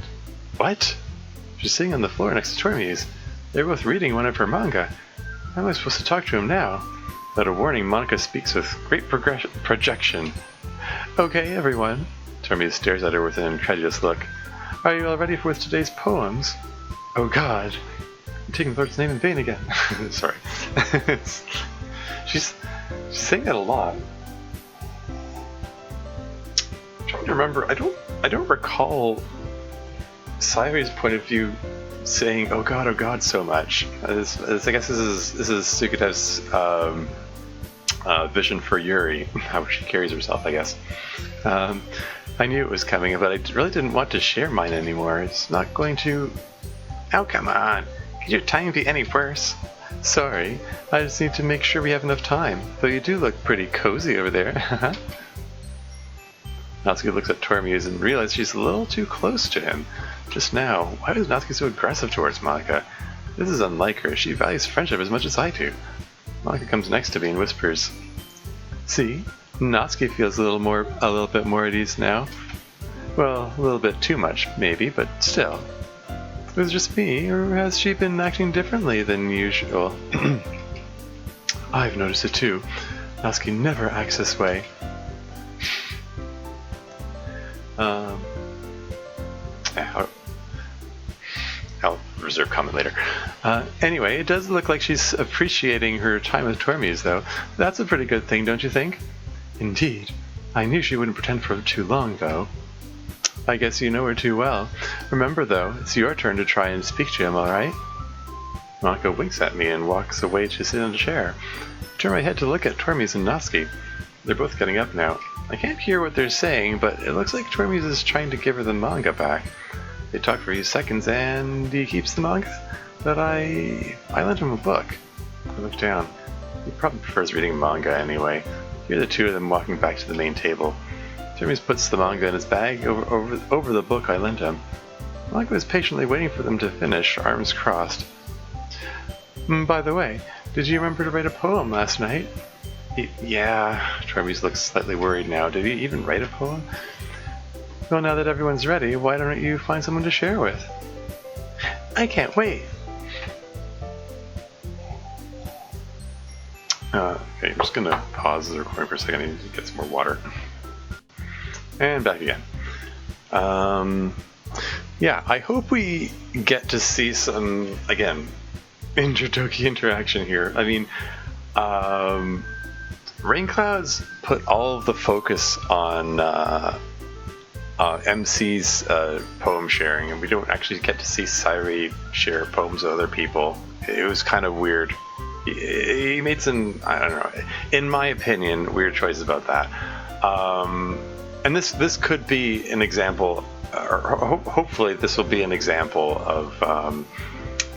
She's sitting on the floor next to Tormes. They're both reading one of her manga. How am I supposed to talk to him now? Without a warning, Monika speaks with great projection. Okay, everyone. Tormes stares at her with an incredulous look. Are you all ready for today's poems? Oh God. I'm taking the Lord's name in vain again. Sorry. She's saying that a lot. I'm trying to remember. I don't recall Sayori's point of view saying "oh God" so much. I guess this is Sukadev's vision for Yuri, how she carries herself. I guess. I knew it was coming, but I really didn't want to share mine anymore. It's not going to. Oh, come on! Could your time be any worse? Sorry, I just need to make sure we have enough time. Though you do look pretty cozy over there. Natsuki looks at Tormes and realizes she's a little too close to him. Just now, why is Natsuki so aggressive towards Monika? This is unlike her. She values friendship as much as I do. Monika comes next to me and whispers, "See, Natsuki feels a little bit more at ease now. Well, a little bit too much, maybe, but still. It was just me, or has she been acting differently than usual?" I've noticed it too. Natsuki never acts this way. I'll reserve comment later. Anyway, it does look like she's appreciating her time with Tormies, though. That's a pretty good thing, don't you think? Indeed. I knew she wouldn't pretend for too long, though. I guess you know her too well. Remember, though, it's your turn to try and speak to him, alright? Monika winks at me and walks away to sit in a chair. I turn my head to look at Tormies and Natsuki. They're both getting up now. I can't hear what they're saying, but it looks like Tormies is trying to give her the manga back. They talk for a few seconds, and he keeps the manga, but I lent him a book. I look down. He probably prefers reading manga anyway. Hear the two of them walking back to the main table. Tormies puts the manga in his bag over the book I lent him. Monika was patiently waiting for them to finish, arms crossed. By the way, did you remember to write a poem last night? Yeah, Tormies looks slightly worried now. Did he even write a poem? Well, now that everyone's ready, why don't you find someone to share with? I can't wait! Okay, I'm just gonna pause the recording for a second. I need to get some more water. And back again. Yeah, I hope we get to see some, again, inter-Doki interaction here. I mean, Rain Clouds put all of the focus on MC's poem sharing, and we don't actually get to see Sairi share poems with other people. It was kind of weird. He made some, I don't know, in my opinion, weird choices about that. And this could be an example, or hopefully this will be an example of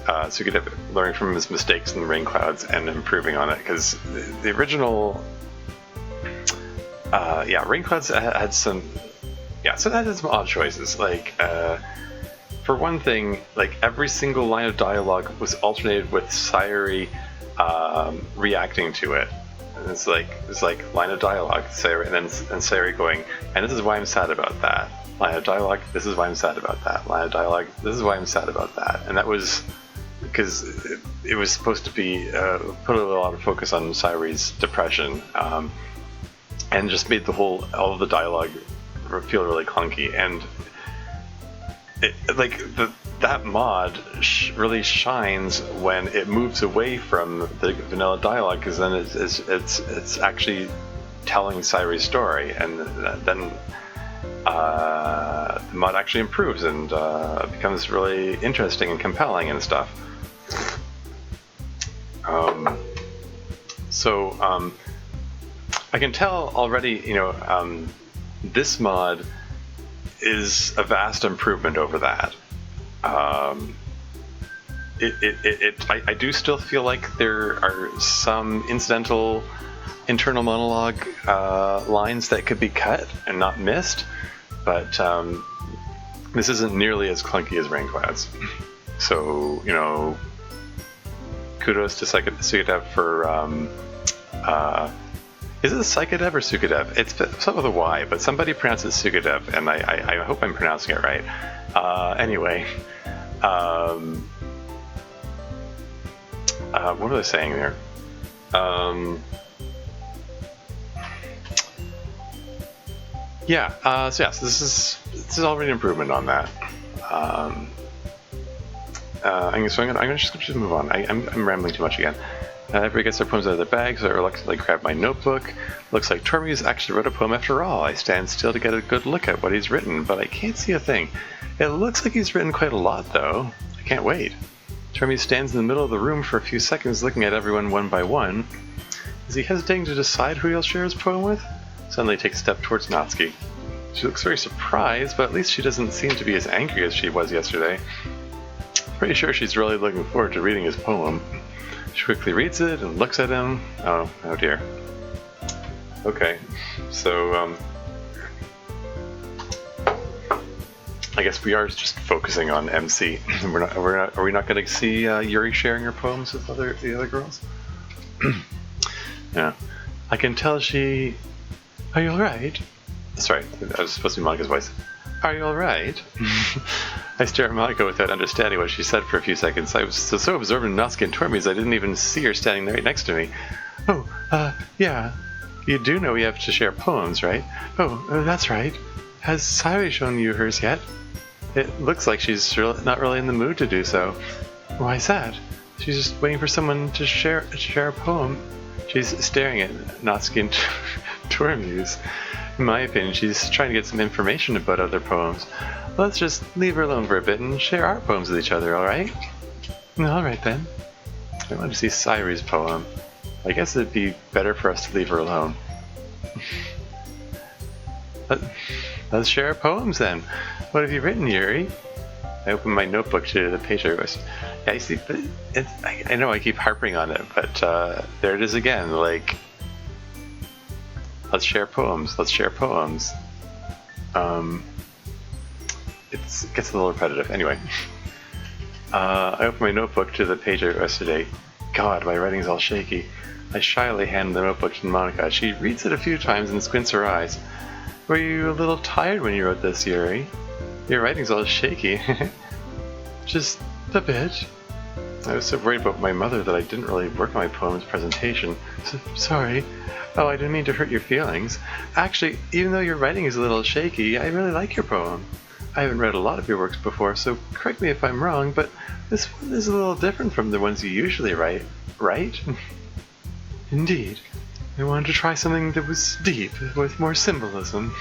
Sukadev learning from his mistakes in Rain Clouds and improving on it, because the original, Rain Clouds had some. Yeah, so that is some odd choices. Like, for one thing, like every single line of dialogue was alternated with Sairi reacting to it. And it's like line of dialogue, Sairi, and Sairi going, and this is why I'm sad about that. Line of dialogue, this is why I'm sad about that. Line of dialogue, this is why I'm sad about that. And that was because it was supposed to be put a lot of focus on Sairi's depression, and just made all of the dialogue feel really clunky, and that mod really shines when it moves away from the vanilla dialogue, because then it's actually telling Sairi's story, and then the mod actually improves and becomes really interesting and compelling and stuff. I can tell already, this mod is a vast improvement over that. I do still feel like there are some incidental internal monologue lines that could be cut and not missed, but this isn't nearly as clunky as Rain Clouds. So, kudos to Sukadev for is it Psychodev or Sukadev? It's something with a Y, but somebody pronounces Sukadev, and I hope I'm pronouncing it right. Anyway, what are they saying there? So this is already an improvement on that. I'm gonna just move on. I'm rambling too much again. Everybody gets their poems out of their bags, or reluctantly grab my notebook. Looks like Tormies actually wrote a poem after all. I stand still to get a good look at what he's written, but I can't see a thing. It looks like he's written quite a lot, though. I can't wait. Tormies stands in the middle of the room for a few seconds, looking at everyone one by one. Is he hesitating to decide who he'll share his poem with? Suddenly takes a step towards Natsuki. She looks very surprised, but at least she doesn't seem to be as angry as she was yesterday. Pretty sure she's really looking forward to reading his poem. She quickly reads it and looks at him. Oh dear. Okay, so I guess we are just focusing on MC. Are we not going to see Yuri sharing her poems with the other girls? Yeah, I can tell she. Are you all right? Sorry, I was supposed to be Monika's voice. Are you all right? I stare at Monika without understanding what she said for a few seconds. I was so absorbed in Natsuki and Tormies I didn't even see her standing right next to me. Oh, yeah. You do know we have to share poems, right? Oh, that's right. Has Sayuri shown you hers yet? It looks like she's not really in the mood to do so. Why is that? She's just waiting for someone to share a poem. She's staring at Natsuki and Tormuse. In my opinion, she's trying to get some information about other poems. Let's just leave her alone for a bit and share our poems with each other, alright? Alright then. I want to see Sayuri's poem. I guess it'd be better for us to leave her alone. Let's share our poems then. What have you written, Yuri? I opened my notebook to the page I was. Yeah, you see, but I know I keep harping on it, but there it is again. Like, let's share poems. Let's share poems. It gets a little repetitive. Anyway, I opened my notebook to the page I wrote yesterday. God, my writing's all shaky. I shyly hand the notebook to Monica. She reads it a few times and squints her eyes. Were you a little tired when you wrote this, Yuri? Your writing's all shaky. Just a bit. I was so worried about my mother that I didn't really work on my poem's presentation. Sorry. Oh, I didn't mean to hurt your feelings. Actually, even though your writing is a little shaky, I really like your poem. I haven't read a lot of your works before, so correct me if I'm wrong, but this one is a little different from the ones you usually write, right? Indeed. I wanted to try something that was deep, with more symbolism.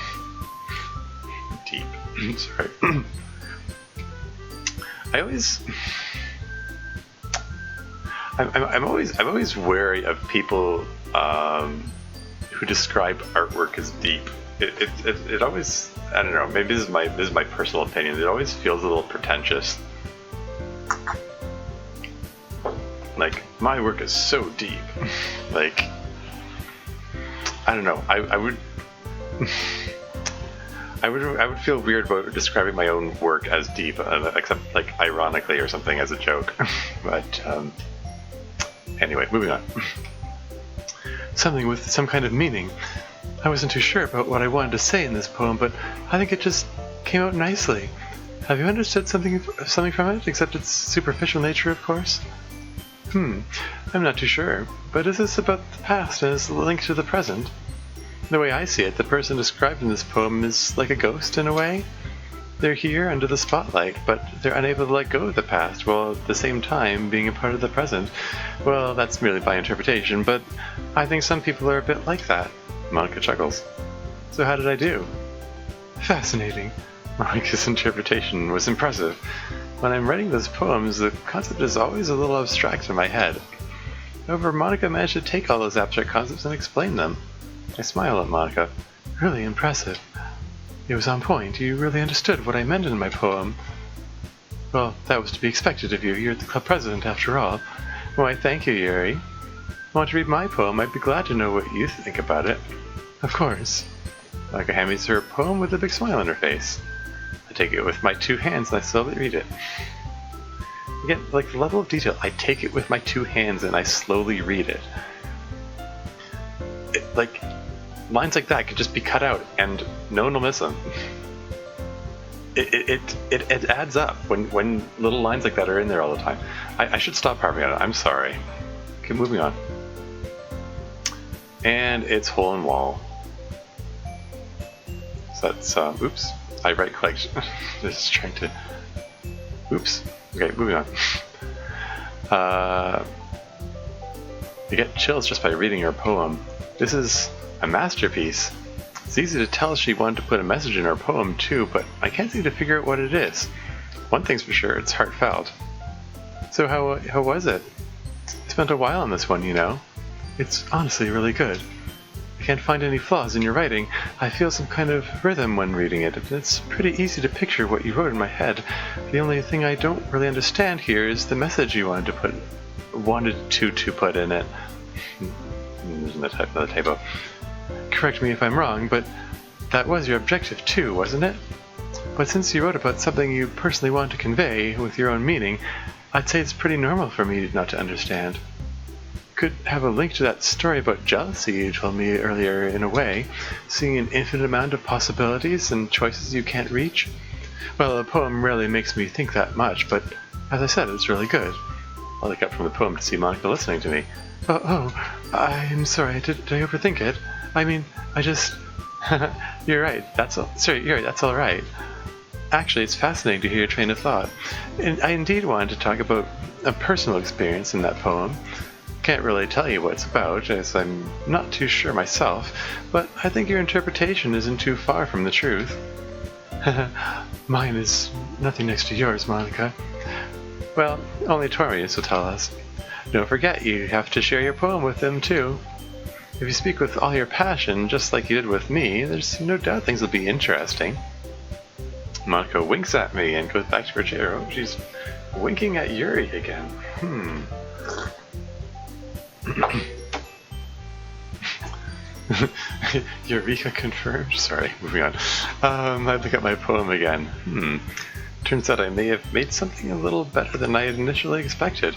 Deep. Sorry. I'm always wary of people who describe artwork as deep. It always, I don't know, maybe this is my personal opinion. It always feels a little pretentious. Like, my work is so deep. Like, I don't know. I would I would feel weird about describing my own work as deep, except like ironically or something as a joke. But anyway, moving on. Something with some kind of meaning. I wasn't too sure about what I wanted to say in this poem, but I think it just came out nicely. Have you understood something from it, except its superficial nature, of course? I'm not too sure, but is this about the past and is linked to the present? The way I see it, the person described in this poem is like a ghost in a way. They're here under the spotlight, but they're unable to let go of the past, while at the same time being a part of the present. Well, that's merely by interpretation, but I think some people are a bit like that. Monica chuckles. So how did I do? Fascinating. Monica's interpretation was impressive. When I'm writing those poems, the concept is always a little abstract in my head. However, Monica managed to take all those abstract concepts and explain them. I smile at Monica. Really impressive. It was on point. You really understood what I meant in my poem. Well, that was to be expected of you. You're the club president, after all. Why, thank you, Yuri. Want to read my poem? I'd be glad to know what you think about it. Of course. Monica hands me her poem with a big smile on her face. I take it with my two hands and I slowly read it. Again, like the level of detail, I take it with my two hands and I slowly read it. Like, lines like that could just be cut out and no one will miss them. It adds up when little lines like that are in there all the time. I should stop harping on it. I'm sorry. Okay, moving on. And it's hole in wall. So that's, oops. I right clicked. Just trying to, oops. Okay, moving on. You get chills just by reading her poem. This is a masterpiece. It's easy to tell she wanted to put a message in her poem too, but I can't seem to figure out what it is. One thing's for sure, it's heartfelt. So how was it? I spent a while on this one, you know. It's honestly really good. I can't find any flaws in your writing. I feel some kind of rhythm when reading it. It's pretty easy to picture what you wrote in my head. The only thing I don't really understand here is the message you wanted to put in it. There's another typo. Correct me if I'm wrong, but that was your objective too, wasn't it? But since you wrote about something you personally want to convey with your own meaning, I'd say it's pretty normal for me not to understand. Could have a link to that story about jealousy you told me earlier in a way, seeing an infinite amount of possibilities and choices you can't reach. Well, a poem rarely makes me think that much, but as I said, it's really good. I look up from the poem to see Monica listening to me. Oh, I'm sorry, did I overthink it? I mean, I just... You're right, that's all... Sorry, you're right, that's alright. Actually, it's fascinating to hear your train of thought. And I indeed wanted to talk about a personal experience in that poem. Can't really tell you what it's about, as I'm not too sure myself, but I think your interpretation isn't too far from the truth. Mine is nothing next to yours, Monica. Well, only Tormius will tell us. Don't forget, you have to share your poem with them, too. If you speak with all your passion, just like you did with me, there's no doubt things will be interesting. Monica winks at me and goes back to her chair. Oh, she's winking at Yuri again. Eureka confirmed. Sorry, moving on. I look at my poem again. Turns out I may have made something a little better than I had initially expected.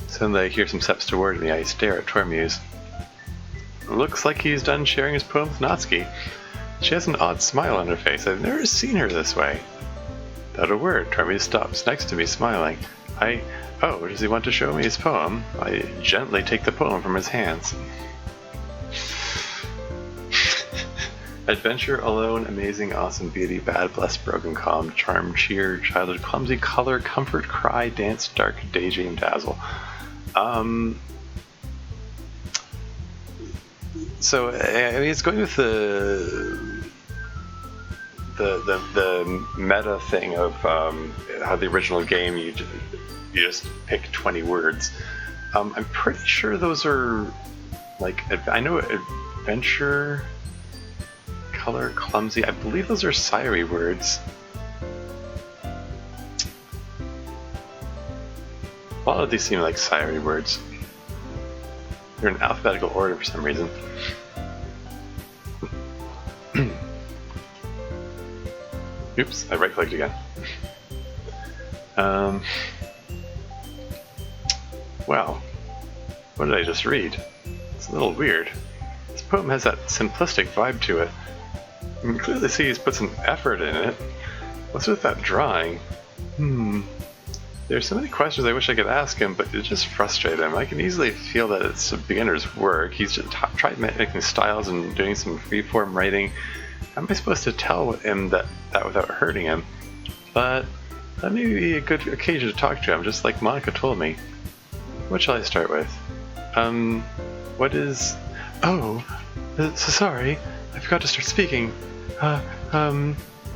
Suddenly I hear some steps toward me. I stare at Tormuse. Looks like he's done sharing his poem with Natsuki. She has an odd smile on her face. I've never seen her this way. Without a word, Tormuse stops next to me, smiling. Oh, does he want to show me his poem? I gently take the poem from his hands. Adventure, alone, amazing, awesome, beauty, bad, blessed, broken, calm, charm, cheer, childhood, clumsy, color, comfort, cry, dance, dark, daydream, dazzle. So I mean, it's going with the meta thing of how the original game you just pick 20 words. I'm pretty sure those are like I know adventure, color, clumsy. I believe those are Siri words. A lot of these seem like Siri words. They're in alphabetical order for some reason. Oops, I right-clicked again. Wow, what did I just read? It's a little weird. This poem has that simplistic vibe to it. You can clearly see he's put some effort in it. What's with that drawing? There's so many questions I wish I could ask him, but it just frustrates him. I can easily feel that it's a beginner's work. He's just tried making styles and doing some freeform writing. How am I supposed to tell him that without hurting him? But that may be a good occasion to talk to him, just like Monica told me. What shall I start with? What is... Oh, so sorry. I forgot to start speaking.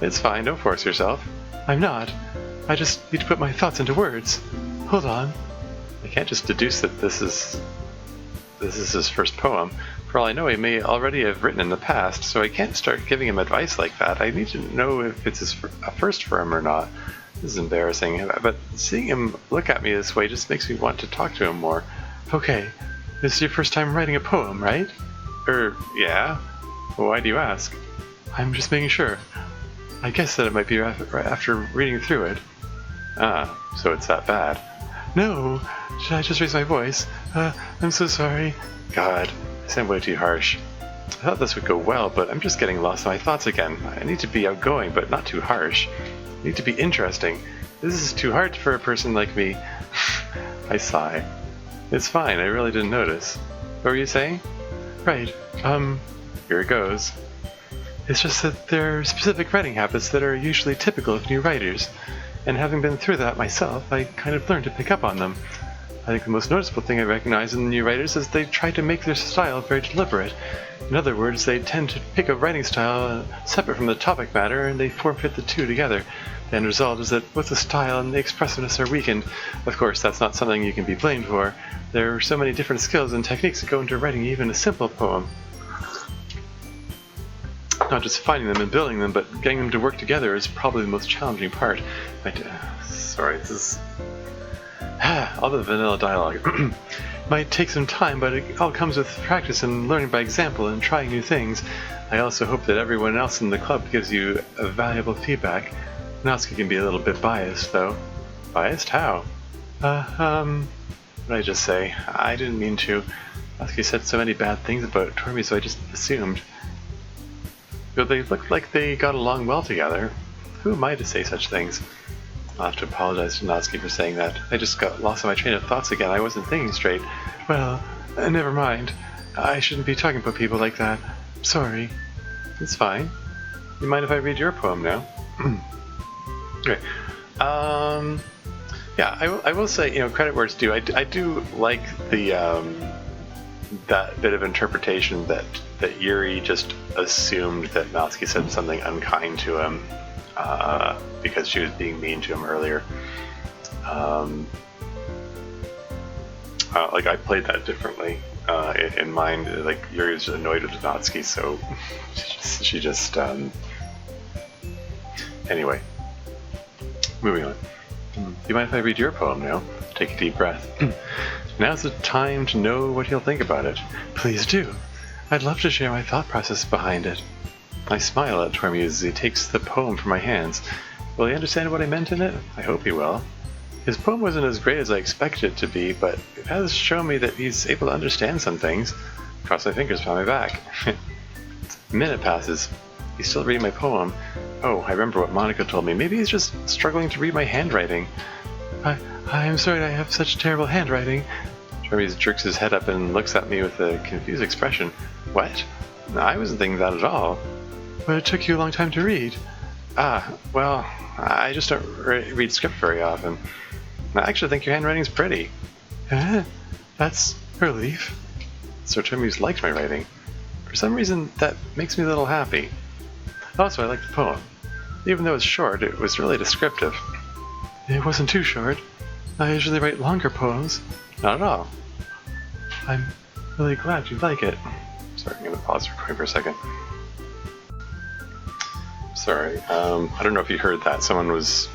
It's fine, don't force yourself. I'm not. I just need to put my thoughts into words. Hold on. I can't just deduce that this is his first poem. For all I know, he may already have written in the past, so I can't start giving him advice like that. I need to know if it's a first for him or not. This is embarrassing, but seeing him look at me this way just makes me want to talk to him more. Okay, this is your first time writing a poem, right? Yeah? Well, why do you ask? I'm just making sure. I guess that it might be after reading through it. Ah, so it's that bad. No! Should I just raise my voice? I'm so sorry. God, I sound way too harsh. I thought this would go well, but I'm just getting lost in my thoughts again. I need to be outgoing, but not too harsh. I need to be interesting. This is too hard for a person like me. I sigh. It's fine, I really didn't notice. What were you saying? Right, here it goes. It's just that there are specific writing habits that are usually typical of new writers, and having been through that myself, I kind of learned to pick up on them. I think the most noticeable thing I recognize in the new writers is they try to make their style very deliberate. In other words, they tend to pick a writing style separate from the topic matter, and they form-fit the two together. The end result is that both the style and the expressiveness are weakened. Of course, that's not something you can be blamed for. There are so many different skills and techniques that go into writing even a simple poem. Not just finding them and building them, but getting them to work together is probably the most challenging part. Sorry, this is... all the vanilla dialogue. Might take some time, but it all comes with practice and learning by example and trying new things. I also hope that everyone else in the club gives you a valuable feedback. Natsuki can be a little bit biased, though. Biased? How? What did I just say? I didn't mean to. Natsuki said so many bad things about Tormi, so I just assumed. But they looked like they got along well together. Who am I to say such things? I'll have to apologize to Natsuki for saying that. I just got lost in my train of thoughts again. I wasn't thinking straight. Well, never mind. I shouldn't be talking about people like that. sorry. It's fine. You mind if I read your poem now? Okay. Yeah, I will say, credit where it's due. I do like the that bit of interpretation that Yuri just assumed that Natsuki said something unkind to him because she was being mean to him earlier. Like, I played that differently in mind. Like, Yuri was annoyed with Natsuki, so she just anyway, moving on. You mind if I read your poem now? Take a deep breath. Now's the time to know what he'll think about it. Please do. I'd love to share my thought process behind it. I smile at Tormi as he takes the poem from my hands. Will he understand what I meant in it? I hope he will. His poem wasn't as great as I expected it to be, but it has shown me that he's able to understand some things. Cross my fingers behind my back. A minute passes. He's still reading my poem. Oh, I remember what Monica told me. Maybe he's just struggling to read my handwriting. I'm sorry I have such terrible handwriting. Jeremy jerks his head up and looks at me with a confused expression. What? No, I wasn't thinking that at all. But it took you a long time to read. Well, I just don't read script very often. I actually think your handwriting's pretty. That's a relief. Sir Timmy's liked my writing. For some reason, that makes me a little happy. Also, I like the poem. Even though it's short, it was really descriptive. It wasn't too short. I usually write longer poems. Not at all. I'm really glad you like it. Sorry, I'm going to pause recording for a second. Sorry, I don't know if you heard that. Someone was...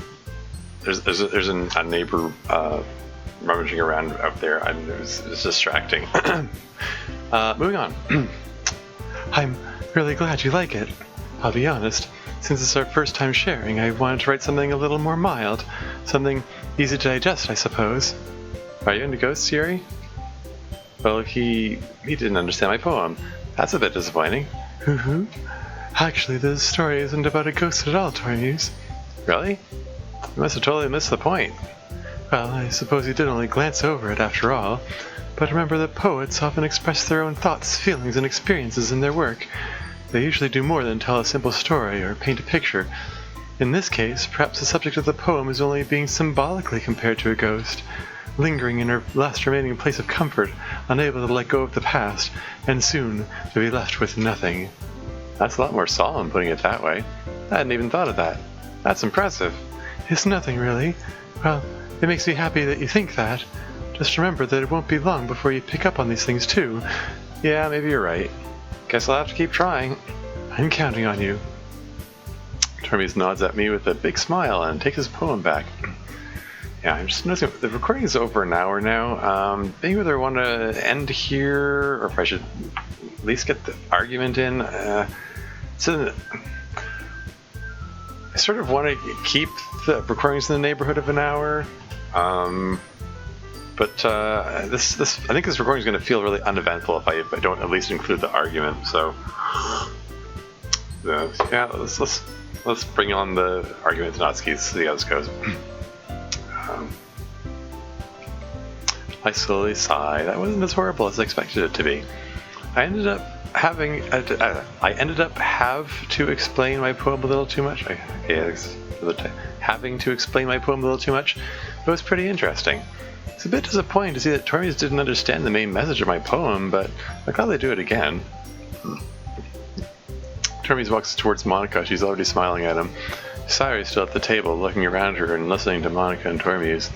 There's a neighbor rummaging around out there, and it was distracting. Moving on. I'm really glad you like it. I'll be honest, since it's our first time sharing, I wanted to write something a little more mild. Something easy to digest, I suppose. Are you into ghosts, Yuri? Well, he didn't understand my poem. That's a bit disappointing. Actually, the story isn't about a ghost at all, Tormuse. Really? You must have totally missed the point. Well, I suppose you did only glance over it after all. But remember that poets often express their own thoughts, feelings, and experiences in their work. They usually do more than tell a simple story or paint a picture. In this case, perhaps the subject of the poem is only being symbolically compared to a ghost, lingering in her last remaining place of comfort, unable to let go of the past, and soon to be left with nothing. That's a lot more solemn, putting it that way. I hadn't even thought of that. That's impressive. It's nothing, really. Well, it makes me happy that you think that. Just remember that it won't be long before you pick up on these things, too. Yeah, maybe you're right. Guess I'll have to keep trying. I'm counting on you. Tormuse nods at me with a big smile and takes his poem back. Yeah, I'm just noticing the recording is over an hour now. Maybe whether I want to end here or if I should at least get the argument in. I sort of want to keep the recordings in the neighborhood of an hour. But I think this recording is going to feel really uneventful if I don't at least include the argument. So yeah, let's bring on the argument to Natsuki, see how this goes. I slowly sigh. That wasn't as horrible as I expected it to be. I ended up have to explain my poem a little too much. Having to explain my poem a little too much. It was pretty interesting. It's a bit disappointing to see that Tormuse didn't understand the main message of my poem, but I'm glad they do it again. Tormuse walks towards Monica. She's already smiling at him. Sayori's still at the table, looking around her and listening to Monica and Tormuse.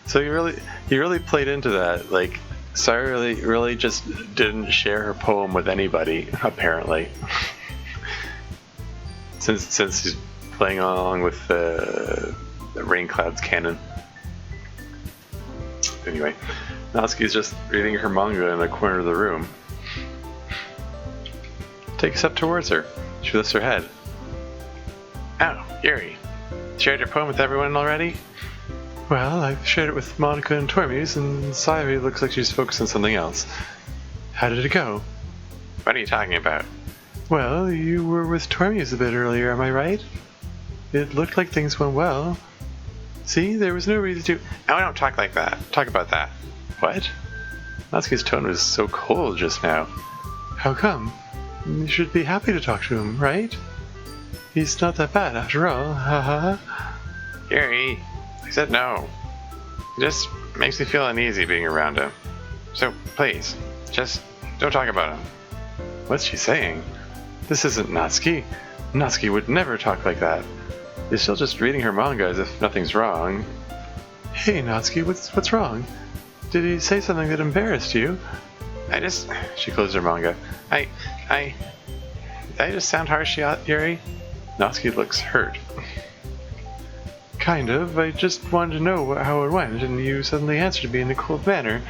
So you really played into that. Like, Sayori really just didn't share her poem with anybody, apparently. since he's playing along with the Rain Cloud's canon. Anyway, Natsuki's just reading her manga in a corner of the room. Take a step towards her. She lifts her head. Oh, Yuri. Shared your poem with everyone already? Well, I've shared it with Monica and Tormuse, and Sayori looks like she's focused on something else. How did it go? What are you talking about? Well, you were with Tormuse a bit earlier, am I right? It looked like things went well. See, there was no reason to... Oh, don't talk like that. Talk about that. What? Natsuki's tone was so cold just now. How come? You should be happy to talk to him, right? He's not that bad after all, haha. Yuri, I said no. It just makes me feel uneasy being around him. So please, just don't talk about him. What's she saying? This isn't Natsuki. Natsuki would never talk like that. Is still just reading her manga as if nothing's wrong. Hey Natsuki, what's wrong? Did he say something that embarrassed you? She closed her manga. Did I just sound harsh, Yuri? Natsuki looks hurt. Kind of. I just wanted to know how it went, and you suddenly answered me in a cold manner.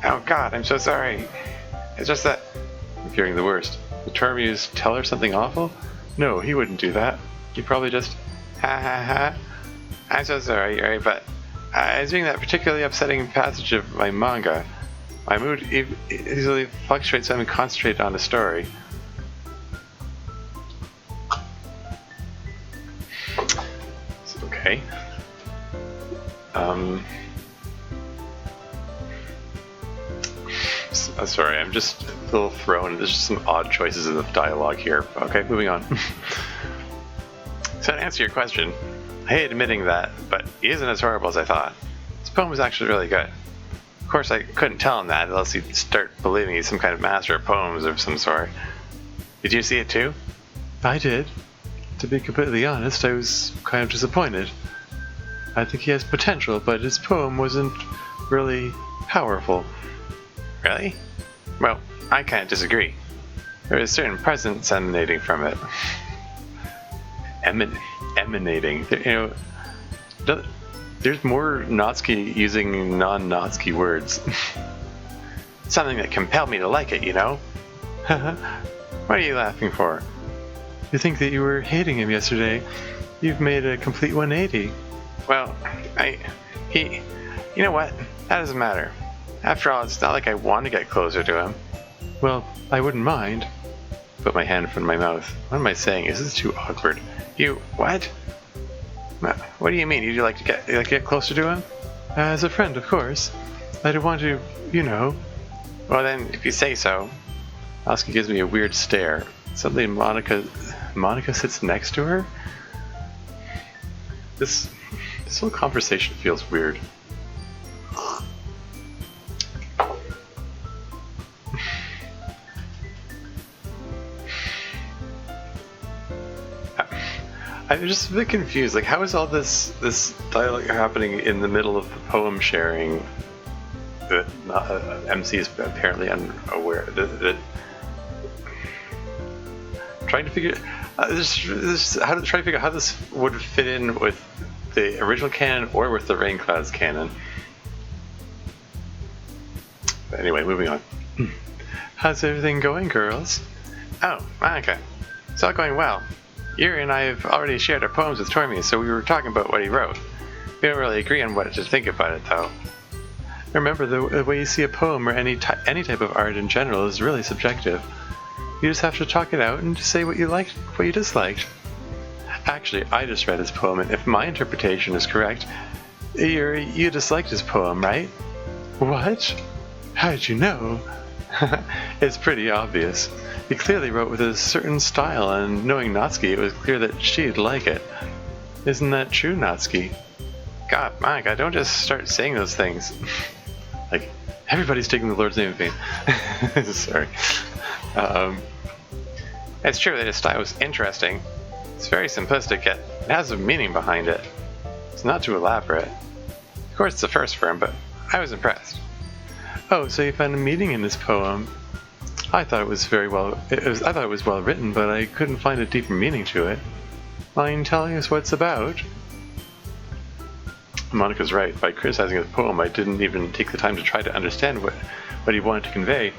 Oh god, I'm so sorry. It's just that... I'm fearing the worst. Did Tormuse tell her something awful? No, he wouldn't do that. He probably just... Ha ha ha. I'm so sorry, Yuri, but I was reading that particularly upsetting passage of my manga. My mood easily fluctuates, so I'm concentrated on the story. Okay. Sorry, I'm just a little thrown. There's just some odd choices in the dialogue here. Okay, moving on. So to answer your question, I hate admitting that, but he isn't as horrible as I thought. His poem was actually really good. Of course, I couldn't tell him that unless he'd start believing he's some kind of master of poems of some sort. Did you see it too? I did. To be completely honest, I was kind of disappointed. I think he has potential, but his poem wasn't really powerful. Really? Well, I kind of disagree. There is a certain presence emanating from it. Emanating? There's more Natsuki using non-Natsuki words. Something that compelled me to like it, you know? What are you laughing for? You think that you were hating him yesterday. You've made a complete 180. Well, you know what? That doesn't matter. After all, it's not like I want to get closer to him. Well, I wouldn't mind. Put my hand in front of my mouth. What am I saying? This is too awkward. What? What do you mean? You'd like to get closer to him? As a friend, of course. I don't want to, you know. Well then, if you say so. Asuka gives me a weird stare. Suddenly Monica sits next to her? This whole conversation feels weird. I'm just a bit confused. Like, how is all this dialogue happening in the middle of the poem sharing? That MC is apparently unaware. Trying to figure trying to figure out how this would fit in with the original canon or with the Rain Clouds canon. But anyway, moving on. How's everything going, girls? Oh, Monica. It's all going well. Yuri and I have already shared our poems with Tormi, so we were talking about what he wrote. We don't really agree on what to think about it, though. Remember, the way you see a poem or any type of art in general is really subjective. You just have to talk it out and just say what you liked, what you disliked. Actually, I just read his poem, and if my interpretation is correct, you disliked his poem, right? What? How did you know? It's pretty obvious. He clearly wrote with a certain style, and knowing Natsuki, it was clear that she'd like it. Isn't that true, Natsuki? God, Monica, don't just start saying those things. Like, everybody's taking the Lord's name in vain. Sorry. It's true that his style was interesting. It's very simplistic, yet it has a meaning behind it. It's not too elaborate. Of course, it's a first for him, but I was impressed. Oh, so you found a meaning in this poem? I thought it was I thought it was well written, but I couldn't find a deeper meaning to it. Mind telling us what it's about? Monica's right. By criticizing his poem, I didn't even take the time to try to understand what he wanted to convey.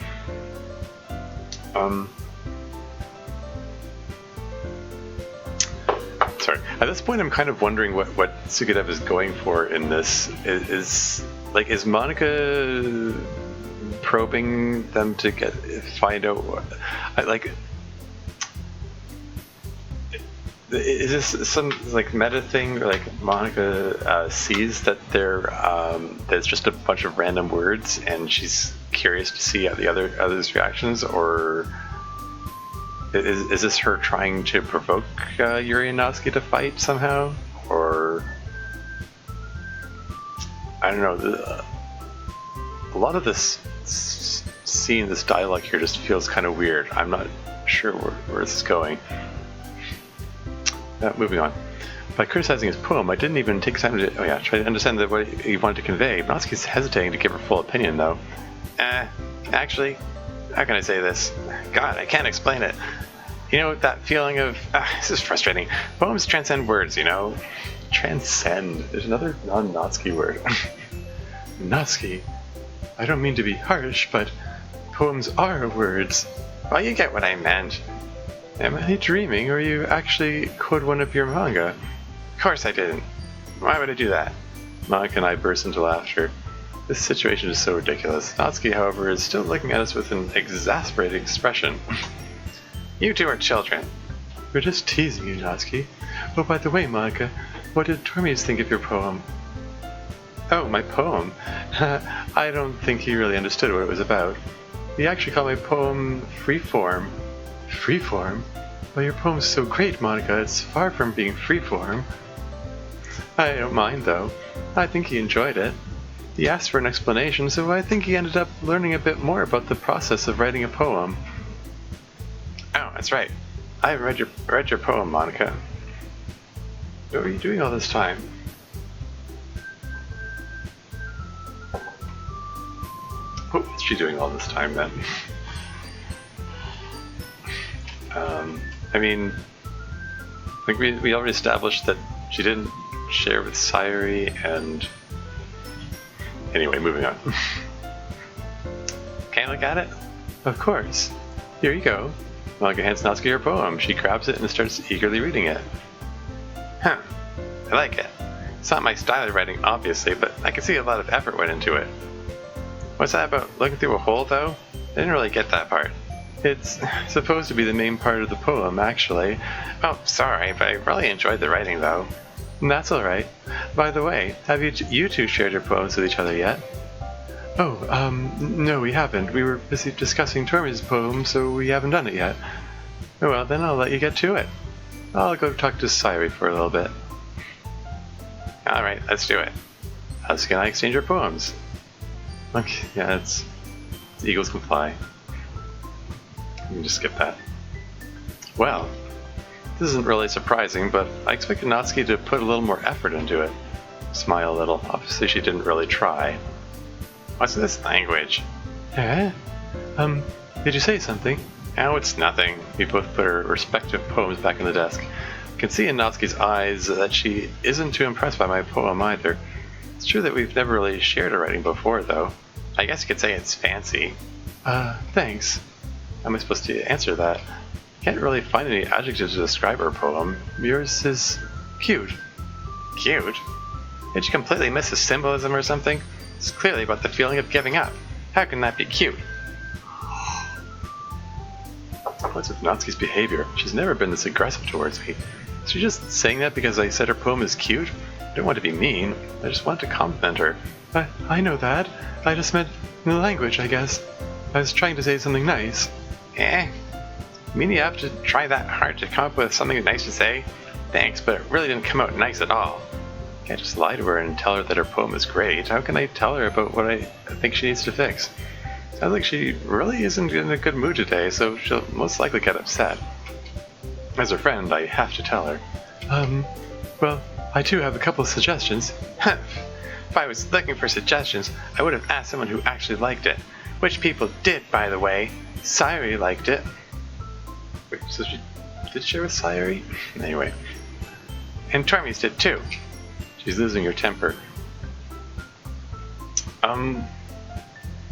Sorry. At this point, I'm kind of wondering what Sugadev is going for in this. Is Monica probing them to find out what, is this some like meta thing, or like Monica sees that there's just a bunch of random words and she's curious to see the others' reactions, or is this her trying to provoke Yuri and Natsuki to fight somehow? Or I don't know. A lot of this scene, this dialogue here, just feels kind of weird. I'm not sure where this is going. Moving on. By criticizing his poem, I didn't even take time to try to understand what he wanted to convey. Natsuki's hesitating to give her full opinion, though. Actually, how can I say this? God, I can't explain it. You know, that feeling of, this is frustrating. Poems transcend words, you know? Transcend. There's another non-Natsuki word. Natsuki. I don't mean to be harsh, but poems are words. Well, you get what I meant. Am I dreaming, or you actually quote one of your manga? Of course I didn't. Why would I do that? Monica and I burst into laughter. This situation is so ridiculous. Natsuki, however, is still looking at us with an exasperated expression. You two are children. We're just teasing you, Natsuki. Oh, by the way, Monica, what did Tormes think of your poem? Oh, my poem? I don't think he really understood what it was about. He actually called my poem freeform. Freeform? Well, your poem's so great, Monica. It's far from being freeform. I don't mind, though. I think he enjoyed it. He asked for an explanation, so I think he ended up learning a bit more about the process of writing a poem. Oh, that's right. I haven't read your poem, Monica. What were you doing all this time? What was she doing all this time, then? I mean, I think we already established that she didn't share with Sayuri, and anyway, moving on. Can I look at it? Of course. Here you go. Monica hands Natsuki her poem. She grabs it and starts eagerly reading it. Huh. I like it. It's not my style of writing, obviously, but I can see a lot of effort went into it. What's that about looking through a hole, though? I didn't really get that part. It's supposed to be the main part of the poem, actually. Oh, sorry, but I really enjoyed the writing, though. That's alright. By the way, have you two shared your poems with each other yet? Oh, no, we haven't. We were busy discussing Tormes' poem, so we haven't done it yet. Oh, well, then I'll let you get to it. I'll go talk to Sayuri for a little bit. Alright, let's do it. How can I exchange our poems? Okay, yeah, it's eagles can fly. You can just skip that. Well, this isn't really surprising, but I expected Natsuki to put a little more effort into it. Smile a little. Obviously she didn't really try. What's this language? Did you say something? Oh, it's nothing. We both put our respective poems back in the desk. I can see in Natsuki's eyes that she isn't too impressed by my poem either. It's true that we've never really shared a writing before, though. I guess you could say it's fancy. Thanks. How am I supposed to answer that? Can't really find any adjectives to describe her poem. Yours is cute. Cute? Did you completely miss the symbolism or something? It's clearly about the feeling of giving up. How can that be cute? What's with Natsuki's behavior? She's never been this aggressive towards me. Is she just saying that because I said her poem is cute? I don't want to be mean. I just want to compliment her. I know that. I just meant in the language, I guess. I was trying to say something nice. I mean, you have to try that hard to come up with something nice to say? Thanks, but it really didn't come out nice at all. Can't just lie to her and tell her that her poem is great. How can I tell her about what I think she needs to fix? Sounds like she really isn't in a good mood today, so she'll most likely get upset. As her friend, I have to tell her. Well, I too have a couple of suggestions. If I was looking for suggestions, I would have asked someone who actually liked it. Which people did, by the way. Sayuri liked it. Wait, so she did share with Sayuri? Anyway. And Tormes did too. She's losing her temper.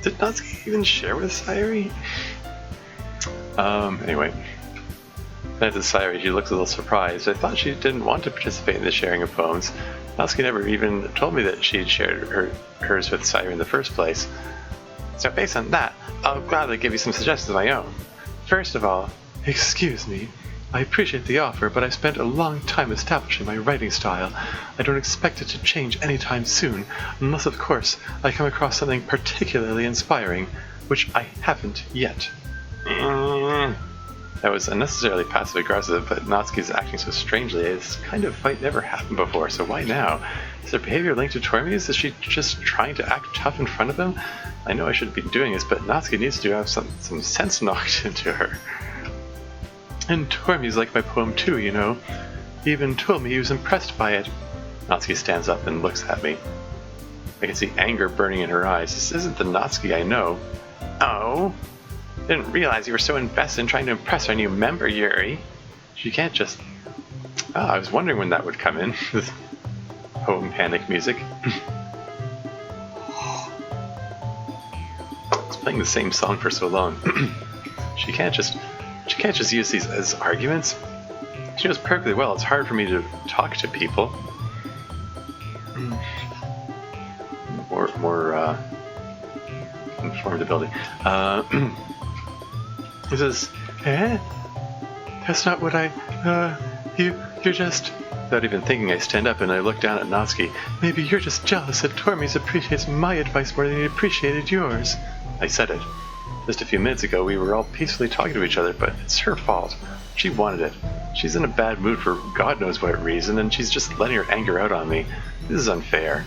Did Natsuki even share with Sayuri? Anyway. Then to Sayuri, she looks a little surprised. I thought she didn't want to participate in the sharing of poems. Natsuki never even told me that she'd shared hers with Sayuri in the first place. So based on that, I'll gladly give you some suggestions of my own. First of all, excuse me, I appreciate the offer, but I've spent a long time establishing my writing style. I don't expect it to change anytime soon, unless, of course, I come across something particularly inspiring, which I haven't yet. That was unnecessarily passive-aggressive, but Natsuki's acting so strangely. This kind of fight never happened before, so why now? Is her behavior linked to Tormuse? Is she just trying to act tough in front of him? I know I shouldn't be doing this, but Natsuki needs to have some sense knocked into her. And Tormuse liked my poem too, you know. He even told me he was impressed by it. Natsuki stands up and looks at me. I can see anger burning in her eyes. This isn't the Natsuki I know. Oh? Didn't realize you were so invested in trying to impress our new member, Yuri. She can't just... I was wondering when that would come in. This poem panic music. It's playing the same song for so long. She can't just use these as arguments. She knows perfectly well it's hard for me to talk to people. More conformability. He says, That's not what you're just... Without even thinking, I stand up and I look down at Natsuki. Maybe you're just jealous that Tormuse appreciates my advice more than he appreciated yours. I said it. Just a few minutes ago, we were all peacefully talking to each other, but it's her fault. She wanted it. She's in a bad mood for God knows what reason, and she's just letting her anger out on me. This is unfair.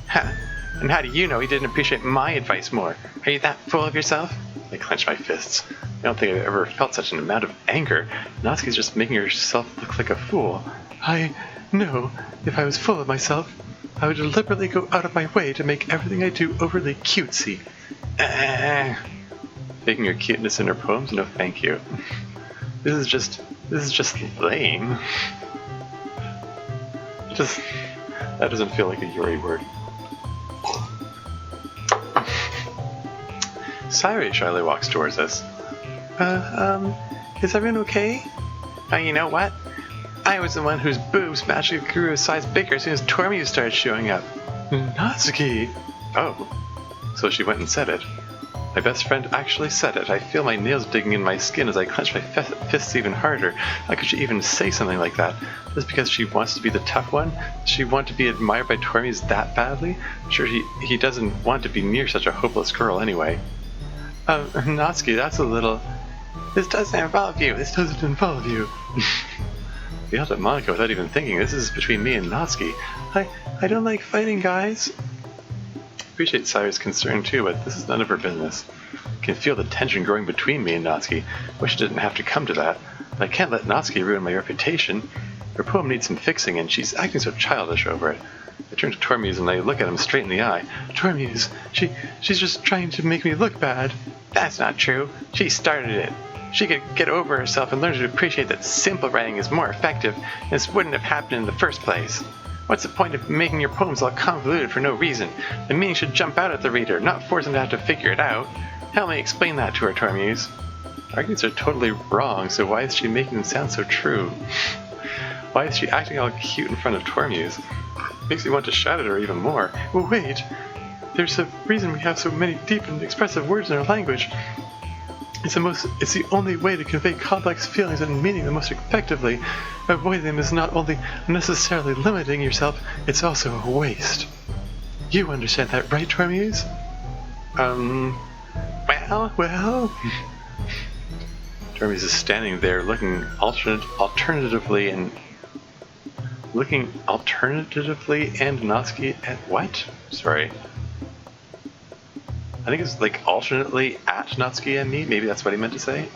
Ha! And how do you know he didn't appreciate my advice more? Are you that full of yourself? I clench my fists. I don't think I've ever felt such an amount of anger. Natsuki's just making herself look like a fool. I know if I was full of myself, I would deliberately go out of my way to make everything I do overly cutesy. Faking her cuteness in her poems? No thank you. This is just lame. That doesn't feel like a Yuri word. Sayuri shyly walks towards us. Is everyone okay? You know what? I was the one whose boobs magically grew a size bigger as soon as Tormuse started showing up. Natsuki! Oh, so she went and said it. My best friend actually said it. I feel my nails digging in my skin as I clench my fists even harder. How could she even say something like that? Just because she wants to be the tough one? Does she want to be admired by Tormuse that badly? I'm sure he doesn't want to be near such a hopeless girl anyway. Natsuki, that's a little... This doesn't involve you. This doesn't involve you. I yelled at Monica without even thinking. This is between me and Natsuki. I don't like fighting, guys. Appreciate Sayuri's concern too, but this is none of her business. I can feel the tension growing between me and Natsuki. Wish it didn't have to come to that. But I can't let Natsuki ruin my reputation. Her poem needs some fixing, and she's acting so childish over it. I turn to Tormuse and I look at him straight in the eye. Tormuse, she's just trying to make me look bad. That's not true. She started it. She could get over herself and learn to appreciate that simple writing is more effective, and this wouldn't have happened in the first place. What's the point of making your poems all convoluted for no reason? The meaning should jump out at the reader, not force them to have to figure it out. Help me explain that to her, Tormuse. Arguments are totally wrong, so why is she making them sound so true? Why is she acting all cute in front of Tormuse? Makes me want to shout at her even more. Well, wait! There's a reason we have so many deep and expressive words in our language. It's the only way to convey complex feelings and meaning the most effectively. Avoiding them is not only unnecessarily limiting yourself, it's also a waste. You understand that, right, Tormuse? Well... Tormuse is standing there looking alternatively and Natsuki at what? Sorry. I think it's like alternately at Natsuki and me. Maybe that's what he meant to say.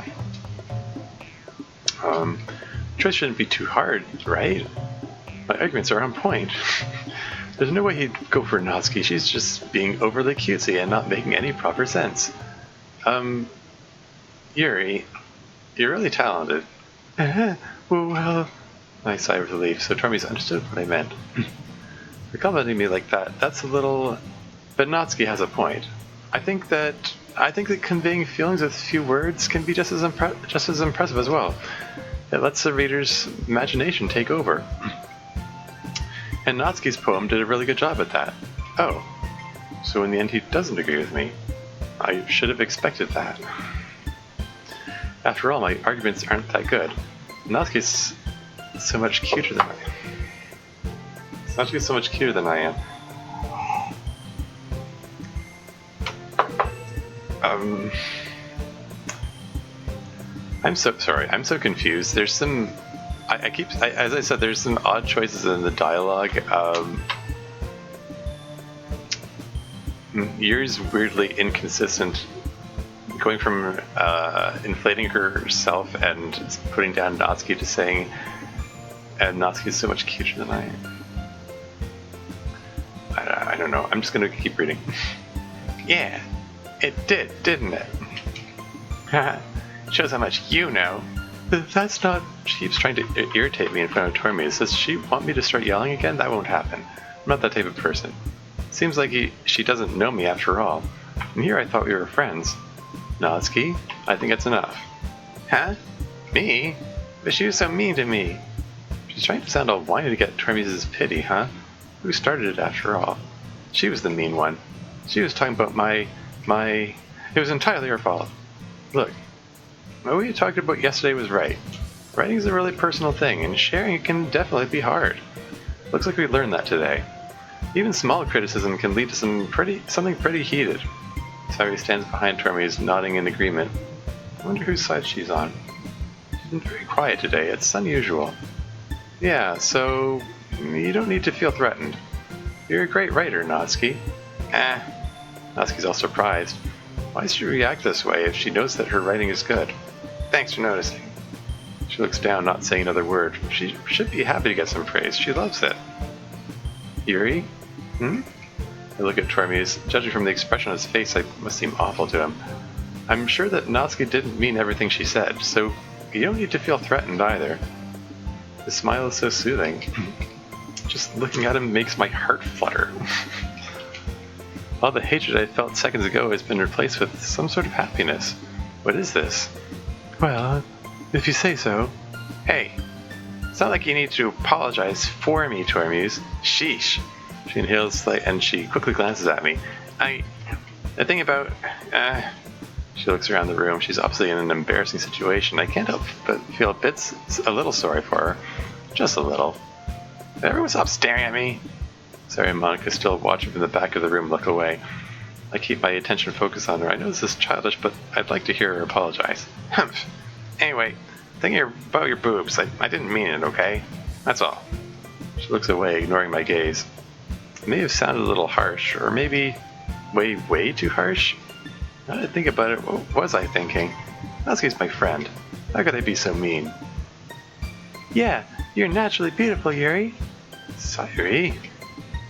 Choice shouldn't be too hard, right? My arguments are on point. There's no way he'd go for Natsuki. She's just being overly cutesy and not making any proper sense. Yuri, you're really talented. Well... I sigh with relief, so Tormuse understood what I meant. For complimenting me like that, that's a little... But Natsuki has a point. I think that conveying feelings with few words can be just as impressive as well. It lets the reader's imagination take over. And Natsuki's poem did a really good job at that. Oh, so in the end he doesn't agree with me. I should have expected that. After all, my arguments aren't that good. Natsuki's so much cuter than I am. Natsuki's so much cuter than I am. I'm so sorry. I'm so confused. There's some. As I said, there's some odd choices in the dialogue. Yuri's weirdly inconsistent, going from inflating herself and putting down Natsuki to saying, and Natsuki's so much cuter than I am. I don't know. I'm just gonna keep reading. Yeah, it did, didn't it? Shows how much you know. That's not. She keeps trying to irritate me in front of Tormi. Does she want me to start yelling again? That won't happen. I'm not that type of person. Seems like she doesn't know me after all. And here I thought we were friends. Natsuki, I think it's enough. Huh? Me? But she was so mean to me. She's trying to sound all whiny to get Tormi's pity, huh? Who started it after all? She was the mean one. She was talking about my... It was entirely her fault. Look, what we talked about yesterday was right. Writing is a really personal thing, and sharing it can definitely be hard. Looks like we learned that today. Even small criticism can lead to something pretty heated. Sayuri stands behind Tormi's, nodding in agreement. I wonder whose side she's on. She's been very quiet today. It's unusual. Yeah, so you don't need to feel threatened. You're a great writer, Natsuki. Natsuki's all surprised. Why does she react this way if she knows that her writing is good? Thanks for noticing. She looks down, not saying another word. She should be happy to get some praise. She loves it. Yuri? I look at Tormi's. Judging from the expression on his face, I must seem awful to him. I'm sure that Natsuki didn't mean everything she said, so you don't need to feel threatened either. His smile is so soothing. Just looking at him makes my heart flutter. All the hatred I felt seconds ago has been replaced with some sort of happiness. What is this? Well, if you say so. Hey, it's not like you need to apologize for me, Tormuse. Sheesh. She inhales and she quickly glances at me. The thing about... She looks around the room. She's obviously in an embarrassing situation. I can't help but feel a little sorry for her. Just a little. Everyone stop staring at me. Sayuri and Monica, still watching from the back of the room, look away. I keep my attention focused on her. I know this is childish, but I'd like to hear her apologize. Humph. Anyway, thinking about your boobs. I didn't mean it, okay? That's all. She looks away, ignoring my gaze. It may have sounded a little harsh, or maybe way too harsh. Now that I think about it, what was I thinking? Natsuki's my friend. How could I be so mean? Yeah, you're naturally beautiful, Yuri. Sayuri?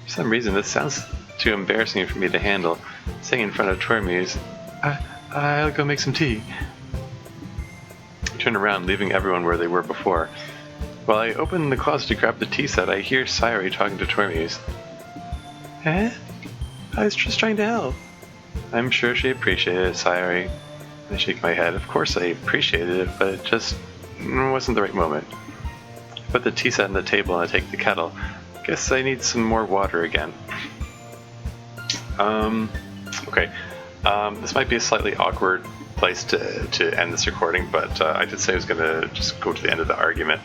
For some reason, this sounds too embarrassing for me to handle. Sitting in front of Tormuse. I'll go make some tea. I turn around, leaving everyone where they were before. While I open the closet to grab the tea set, I hear Sayuri talking to Tormuse. Eh? I was just trying to help. I'm sure she appreciated it, Sayuri. I shake my head. Of course I appreciated it, but it just wasn't the right moment. I put the tea set on the table and I take the kettle. Guess I need some more water again. Okay. This might be a slightly awkward place to end this recording, but I did say I was going to just go to the end of the argument.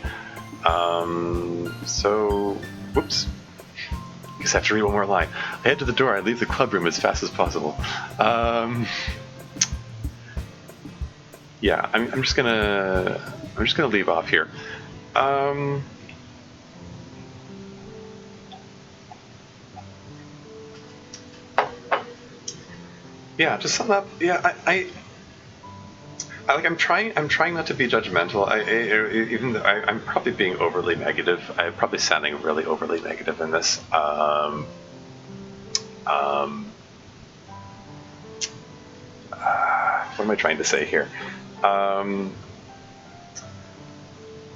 Whoops. Guess I have to read one more line. I head to the door. I leave the club room as fast as possible. Yeah, I'm just gonna leave off here. Yeah, to sum up, yeah, I'm trying not to be judgmental. Even though I'm probably being overly negative. I'm probably sounding really overly negative in this. What am I trying to say here?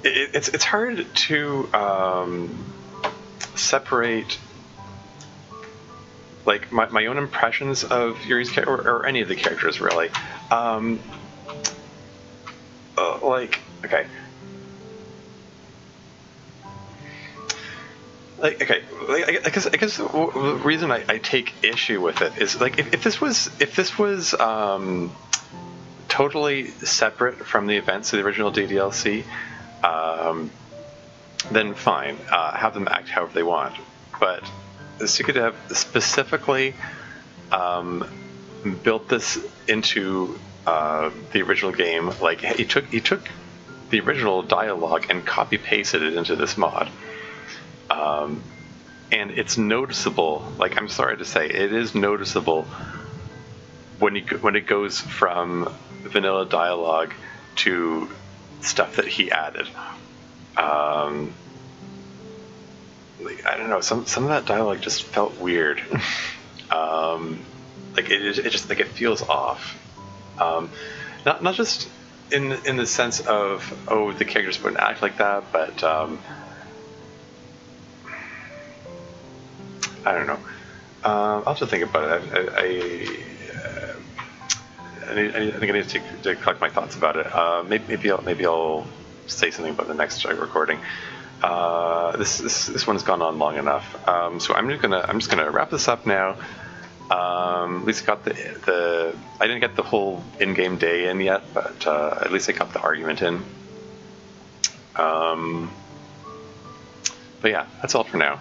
It's hard to separate like my own impressions of Yuri's character, or any of the characters really. I guess the reason I take issue with it is like if this was totally separate from the events of the original DDLC, then fine, have them act however they want. But Sukadev specifically built this into the original game. Like he took the original dialogue and copy pasted it into this mod. And it's noticeable. Like, I'm sorry to say, it is noticeable when it goes from vanilla dialogue to stuff that he added. Like, I don't know, some of that dialogue just felt weird. Like it just like it feels off. Not just in the sense of, oh, the characters wouldn't act like that, but I don't know. I'll have to think about it. I think I need to collect my thoughts about it. Maybe I'll say something about the next recording. This one's gone on long enough. So I'm just gonna wrap this up now. At least I got the I didn't get the whole in-game day in yet, but at least I got the argument in. But yeah, that's all for now.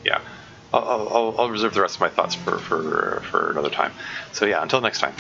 Yeah, I'll reserve the rest of my thoughts for another time. So yeah, until next time.